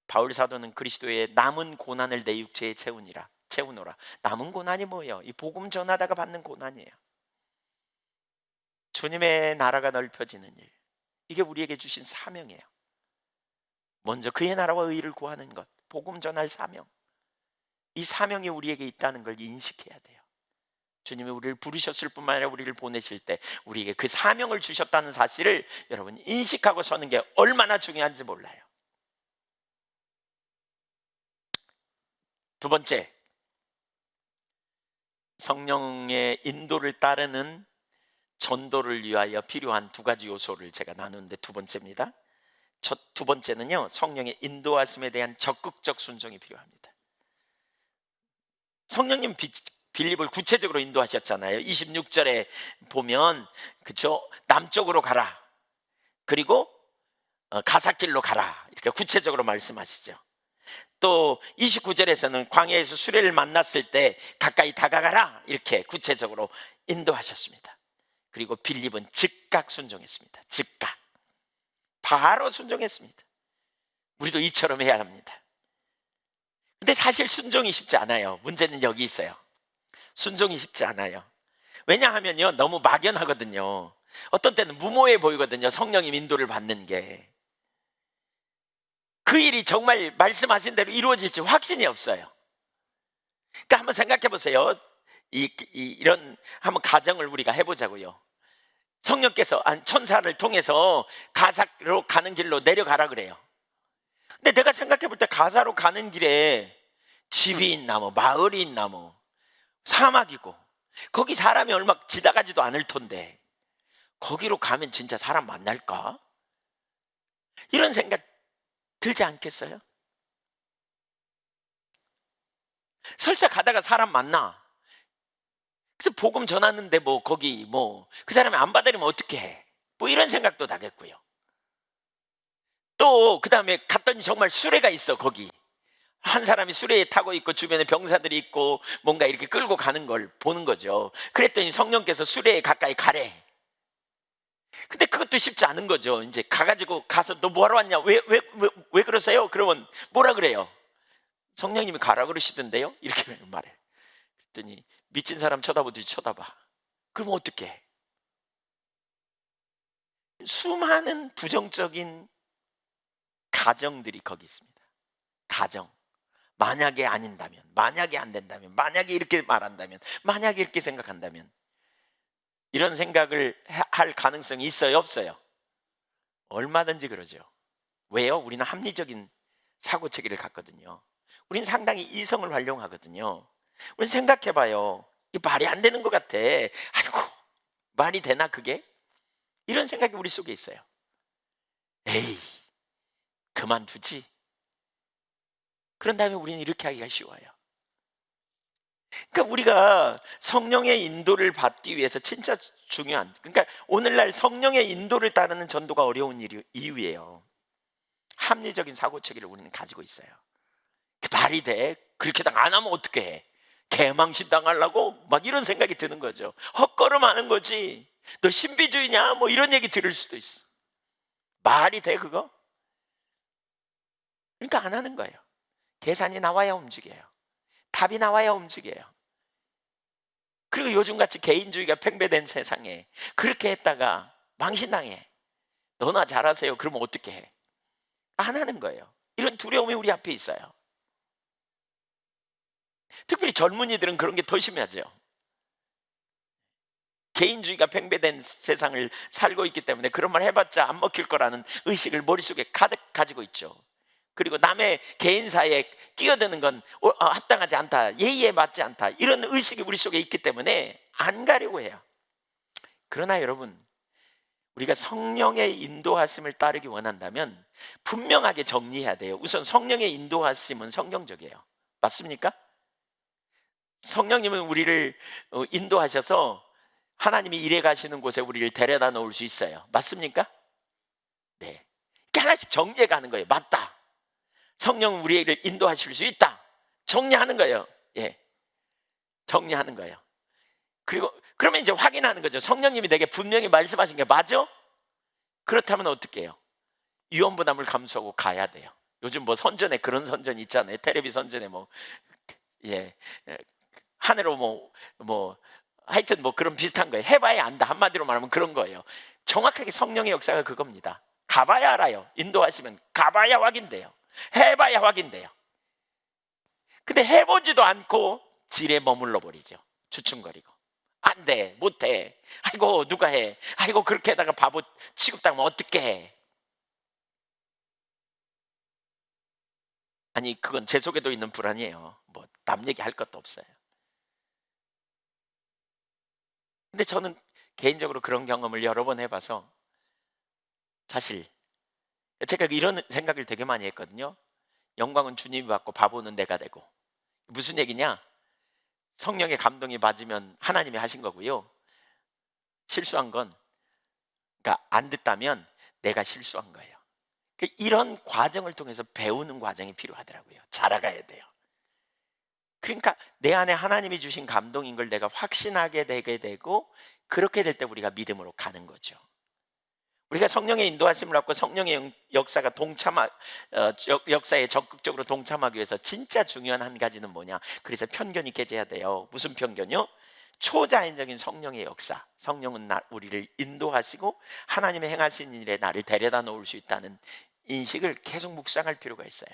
바울 사도는 그리스도의 남은 고난을 내 육체에 채우노라. 남은 고난이 뭐예요? 이 복음 전하다가 받는 고난이에요. 주님의 나라가 넓혀지는 일, 이게 우리에게 주신 사명이에요. 먼저 그의 나라와 의의를 구하는 것, 복음 전할 사명, 이 사명이 우리에게 있다는 걸 인식해야 돼요. 주님이 우리를 부르셨을 뿐만 아니라 우리를 보내실 때 우리에게 그 사명을 주셨다는 사실을 여러분 인식하고 서는 게 얼마나 중요한지 몰라요. 두 번째, 성령의 인도를 따르는 전도를 위하여 필요한 두 가지 요소를 제가 나누는데, 두 번째입니다. 두 번째는요, 성령의 인도하심에 대한 적극적 순종이 필요합니다. 성령님 빌립을 구체적으로 인도하셨잖아요. 26절에 보면, 그쵸, 남쪽으로 가라, 그리고 가사길로 가라, 이렇게 구체적으로 말씀하시죠. 또 29절에서는 광야에서 수레를 만났을 때 가까이 다가가라 이렇게 구체적으로 인도하셨습니다. 그리고 빌립은 즉각 순종했습니다. 즉각 바로 순종했습니다. 우리도 이처럼 해야 합니다. 근데 사실 순종이 쉽지 않아요. 문제는 여기 있어요. 순종이 쉽지 않아요. 왜냐하면요, 너무 막연하거든요. 어떤 때는 무모해 보이거든요. 성령님 인도를 받는 게. 그 일이 정말 말씀하신 대로 이루어질지 확신이 없어요. 그러니까 한번 생각해 보세요. 이런 한번 가정을 우리가 해보자고요. 성령께서 천사를 통해서 가사로 가는 길로 내려가라 그래요. 근데 내가 생각해 볼 때 가사로 가는 길에 집이 있나 뭐 마을이 있나 뭐 사막이고 거기 사람이 얼마 지나가지도 않을 텐데 거기로 가면 진짜 사람 만날까? 이런 생각 들지 않겠어요? 설사 가다가 사람 만나. 그래서 복음 전하는데 뭐 거기 뭐 그 사람이 안 받으려면 어떻게 해? 뭐 이런 생각도 나겠고요. 또 그다음에 갔더니 정말 수레가 있어. 거기 한 사람이 수레에 타고 있고 주변에 병사들이 있고 뭔가 이렇게 끌고 가는 걸 보는 거죠. 그랬더니 성령께서 수레에 가까이 가래. 근데 그것도 쉽지 않은 거죠. 이제 가가지고 가서 너 뭐하러 왔냐? 왜 그러세요? 그러면 뭐라 그래요? 성령님이 가라 그러시던데요? 이렇게 말해. 그랬더니 미친 사람 쳐다보듯이 쳐다봐. 그럼 어떡해? 수많은 부정적인 가정들이 거기 있습니다. 가정. 만약에 아닌다면, 만약에 안 된다면, 만약에 이렇게 말한다면, 만약에 이렇게 생각한다면 이런 생각을 할 가능성이 있어요? 없어요? 얼마든지 그러죠. 왜요? 우리는 합리적인 사고체계를 갖거든요. 우리는 상당히 이성을 활용하거든요. 우리 생각해봐요. 이 말이 안 되는 것 같아. 아이고, 말이 되나 그게? 이런 생각이 우리 속에 있어요. 에이, 그만두지. 그런 다음에 우리는 이렇게 하기가 쉬워요. 그러니까 우리가 성령의 인도를 받기 위해서 진짜 중요한, 그러니까 오늘날 성령의 인도를 따르는 전도가 어려운 이유예요. 합리적인 사고체계를 우리는 가지고 있어요. 말이 돼? 그렇게 안 하면 어떻게 해? 개망신 당하려고? 막 이런 생각이 드는 거죠. 헛걸음하는 거지. 너 신비주의냐? 뭐 이런 얘기 들을 수도 있어. 말이 돼 그거? 그러니까 안 하는 거예요. 계산이 나와야 움직여요. 답이 나와야 움직여요. 그리고 요즘같이 개인주의가 팽배된 세상에 그렇게 했다가 망신당해. 너나 잘하세요. 그러면 어떻게 해? 안 하는 거예요. 이런 두려움이 우리 앞에 있어요. 특별히 젊은이들은 그런 게 더 심하죠. 개인주의가 팽배된 세상을 살고 있기 때문에 그런 말 해봤자 안 먹힐 거라는 의식을 머릿속에 가득 가지고 있죠. 그리고 남의 개인사에 끼어드는 건 합당하지 않다, 예의에 맞지 않다, 이런 의식이 우리 속에 있기 때문에 안 가려고 해요. 그러나 여러분, 우리가 성령의 인도하심을 따르기 원한다면 분명하게 정리해야 돼요. 우선 성령의 인도하심은 성경적이에요. 맞습니까? 성령님은 우리를 인도하셔서 하나님이 일해 가시는 곳에 우리를 데려다 놓을 수 있어요. 맞습니까? 네. 이렇게 하나씩 정리해 가는 거예요. 맞다. 성령은 우리를 인도하실 수 있다. 정리하는 거예요. 예. 정리하는 거예요. 그리고 그러면 이제 확인하는 거죠. 성령님이 내게 분명히 말씀하신 게 맞아? 그렇다면 어떻게 해요? 위험부담을 감수하고 가야 돼요. 요즘 뭐 선전에 그런 선전 있잖아요. 텔레비 선전에 뭐 예, 하늘로 뭐 하여튼 뭐 그런 비슷한 거예요. 해봐야 안다. 한마디로 말하면 그런 거예요. 정확하게 성령의 역사가 그겁니다. 가봐야 알아요. 인도하시면 가봐야 확인돼요. 해봐야 확인돼요. 근데 해보지도 않고 질에 머물러 버리죠. 주춤거리고 안 돼, 못해. 아이고 누가 해. 아이고 그렇게 하다가 바보 취급당하면 어떡해 해. 아니 그건 제 속에도 있는 불안이에요. 뭐 남 얘기할 것도 없어요. 근데 저는 개인적으로 그런 경험을 여러 번 해봐서 사실 제가 이런 생각을 되게 많이 했거든요. 영광은 주님이 받고 바보는 내가 되고. 무슨 얘기냐? 성령의 감동이 맞으면 하나님이 하신 거고요. 실수한 건, 그러니까 안 듣다면 내가 실수한 거예요. 이런 과정을 통해서 배우는 과정이 필요하더라고요. 자라가야 돼요. 그러니까 내 안에 하나님이 주신 감동인 걸 내가 확신하게 되게 되고, 그렇게 될 때 우리가 믿음으로 가는 거죠. 우리가 성령의 인도하심을 받고 성령의 역사가 역사에 적극적으로 동참하기 위해서 진짜 중요한 한 가지는 뭐냐? 그래서 편견이 깨져야 돼요. 무슨 편견이요? 초자연적인 성령의 역사. 성령은 우리를 인도하시고 하나님의 행하신 일에 나를 데려다 놓을 수 있다는 인식을 계속 묵상할 필요가 있어요.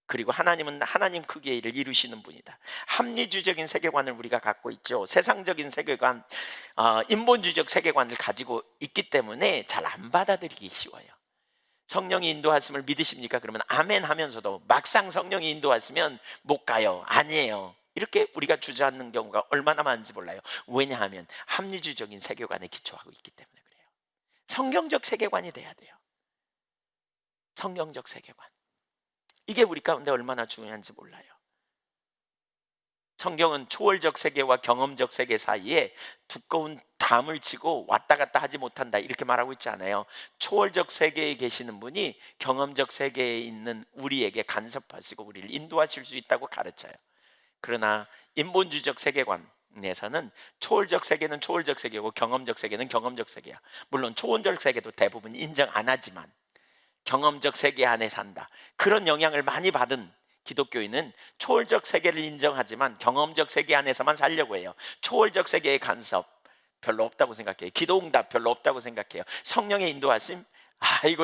그리고 하나님은 하나님 크기의 일을 이루시는 분이다. 합리주의적인 세계관을 우리가 갖고 있죠. 세상적인 세계관, 인본주의적 세계관을 가지고 있기 때문에 잘 안 받아들이기 쉬워요. 성령이 인도하심을 믿으십니까? 그러면 아멘 하면서도 막상 성령이 인도하시면 못 가요. 아니에요. 이렇게 우리가 주저앉는 경우가 얼마나 많은지 몰라요. 왜냐하면 합리주의적인 세계관에 기초하고 있기 때문에 그래요. 성경적 세계관이 돼야 돼요. 성경적 세계관. 이게 우리 가운데 얼마나 중요한지 몰라요. 성경은 초월적 세계와 경험적 세계 사이에 두꺼운 담을 치고 왔다 갔다 하지 못한다 이렇게 말하고 있지 않아요. 초월적 세계에 계시는 분이 경험적 세계에 있는 우리에게 간섭하시고 우리를 인도하실 수 있다고 가르쳐요. 그러나 인본주의적 세계관에서는 초월적 세계는 초월적 세계고 경험적 세계는 경험적 세계야. 물론 초원적 세계도 대부분 인정 안 하지만 경험적 세계 안에 산다, 그런 영향을 많이 받은 기독교인은 초월적 세계를 인정하지만 경험적 세계 안에서만 살려고 해요. 초월적 세계의 간섭 별로 없다고 생각해요. 기도응답 별로 없다고 생각해요. 성령의 인도하심,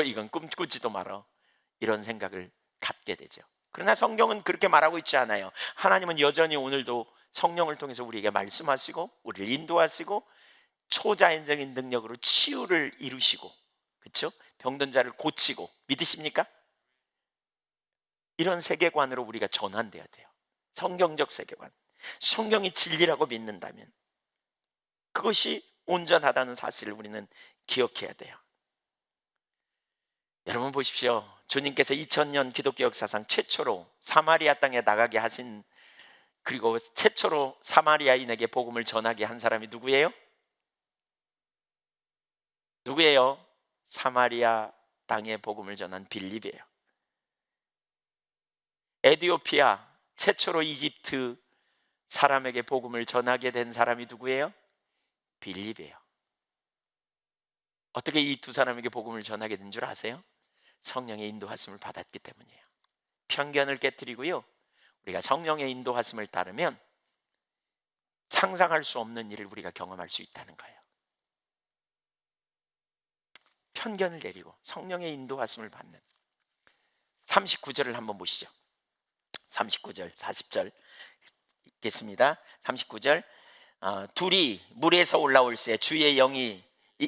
이건 꿈꾸지도 말어, 이런 생각을 갖게 되죠. 그러나 성경은 그렇게 말하고 있지 않아요. 하나님은 여전히 오늘도 성령을 통해서 우리에게 말씀하시고 우리를 인도하시고 초자연적인 능력으로 치유를 이루시고, 그렇죠? 병든 자를 고치고, 믿으십니까? 이런 세계관으로 우리가 전환돼야 돼요. 성경적 세계관. 성경이 진리라고 믿는다면 그것이 온전하다는 사실을 우리는 기억해야 돼요. 여러분 보십시오. 주님께서 2000년 기독교 역사상 최초로 사마리아 땅에 나가게 하신, 그리고 최초로 사마리아인에게 복음을 전하게 한 사람이 누구예요? 누구예요? 사마리아 땅에 복음을 전한 빌립이에요. 에티오피아 최초로 이집트 사람에게 복음을 전하게 된 사람이 누구예요? 빌립이에요. 어떻게 이 두 사람에게 복음을 전하게 된 줄 아세요? 성령의 인도하심을 받았기 때문이에요. 편견을 깨뜨리고요, 우리가 성령의 인도하심을 따르면 상상할 수 없는 일을 우리가 경험할 수 있다는 거예요. 편견을 내리고 성령의 인도하심을 받는 39절을 한번 보시죠. 39절, 40절 읽겠습니다. 39절, 둘이 물에서 올라올새 주의 영이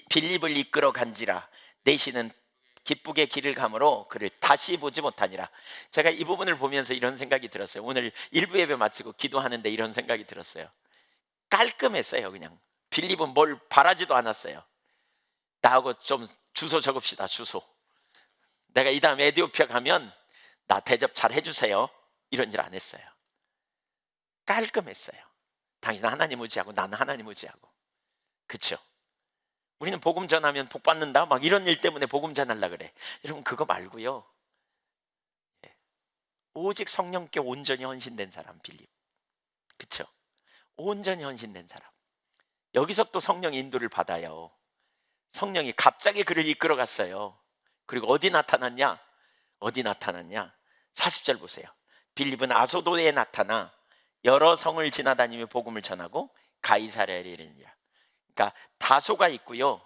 빌립을 이끌어 간지라 내시는 기쁘게 길을 가므로 그를 다시 보지 못하니라. 제가 이 부분을 보면서 이런 생각이 들었어요. 오늘 일부 예배 마치고 기도하는데 이런 생각이 들었어요. 깔끔했어요. 그냥 빌립은 뭘 바라지도 않았어요. 나하고 좀 주소 적읍시다. 주소. 내가 이 다음 에티오피아 가면 나 대접 잘 해주세요. 이런 일 안 했어요. 깔끔했어요. 당신은 하나님 의지하고 나는 하나님 의지하고. 그렇죠? 우리는 복음 전하면 복 받는다 막 이런 일 때문에 복음 전하려고 그래. 여러분 그거 말고요, 오직 성령께 온전히 헌신된 사람 빌립. 그렇죠? 온전히 헌신된 사람. 여기서 또 성령의 인도를 받아요. 성령이 갑자기 그를 이끌어 갔어요. 그리고 어디 나타났냐? 40절 보세요. 빌립은 아소도에 나타나 여러 성을 지나다니며 복음을 전하고 가이사랴에 이르니라. 그러니까 다소가 있고요,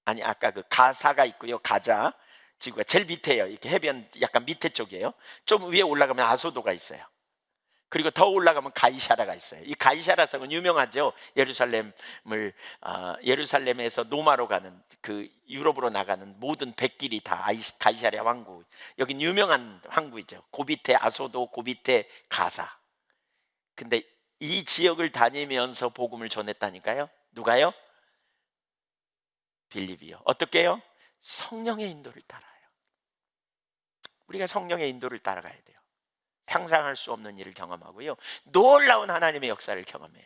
아까 그 가사가 있고요, 가자 지구가 제일 밑에요. 이렇게 해변 약간 밑에 쪽이에요. 좀 위에 올라가면 아소도가 있어요. 그리고 더 올라가면 가이사라가 있어요. 이 가이사라 성은 유명하죠. 예루살렘에서 노마로 가는, 그 유럽으로 나가는 모든 백길이 다 가이사랴 항구. 여긴 유명한 항구이죠. 그 밑에 아소도, 그 밑에 가사. 근데 이 지역을 다니면서 복음을 전했다니까요. 누가요? 빌립이요. 어떻게 해요? 성령의 인도를 따라요. 우리가 성령의 인도를 따라가야 돼요. 상상할 수 없는 일을 경험하고요, 놀라운 하나님의 역사를 경험해요.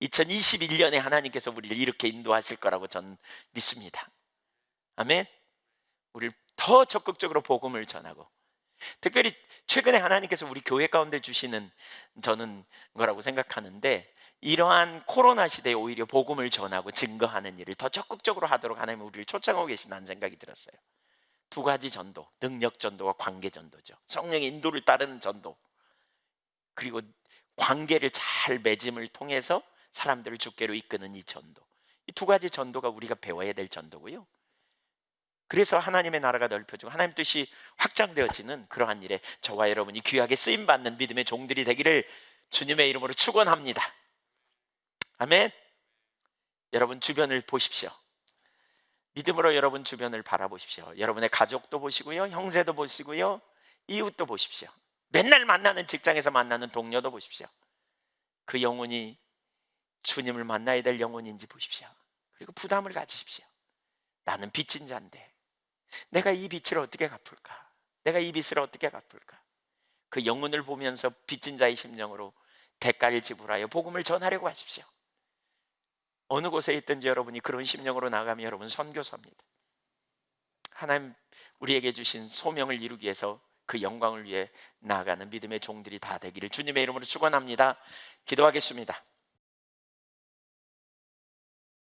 2021년에 하나님께서 우리를 이렇게 인도하실 거라고 저는 믿습니다. 아멘. 우리를 더 적극적으로 복음을 전하고, 특별히 최근에 하나님께서 우리 교회 가운데 주시는 저는 거라고 생각하는데, 이러한 코로나 시대에 오히려 복음을 전하고 증거하는 일을 더 적극적으로 하도록 하나님 우리를 초청하고 계신다는 생각이 들었어요. 두 가지 전도, 능력 전도와 관계 전도죠. 성령의 인도를 따르는 전도, 그리고 관계를 잘 맺음을 통해서 사람들을 주께로 이끄는 이 전도, 이 두 가지 전도가 우리가 배워야 될 전도고요. 그래서 하나님의 나라가 넓혀지고 하나님 뜻이 확장되어지는 그러한 일에 저와 여러분이 귀하게 쓰임받는 믿음의 종들이 되기를 주님의 이름으로 축원합니다. 아멘. 여러분 주변을 보십시오. 믿음으로 여러분 주변을 바라보십시오. 여러분의 가족도 보시고요, 형제도 보시고요, 이웃도 보십시오. 맨날 만나는 직장에서 만나는 동료도 보십시오. 그 영혼이 주님을 만나야 될 영혼인지 보십시오. 그리고 부담을 가지십시오. 나는 빚진 자인데 내가 이 빚을 어떻게 갚을까? 내가 이 빚을 어떻게 갚을까? 그 영혼을 보면서 빚진 자의 심령으로 대가를 지불하여 복음을 전하려고 하십시오. 어느 곳에 있든지 여러분이 그런 심령으로 나가면 여러분 선교사입니다. 하나님 우리에게 주신 소명을 이루기 위해서 그 영광을 위해 나아가는 믿음의 종들이 다 되기를 주님의 이름으로 축원합니다. 기도하겠습니다.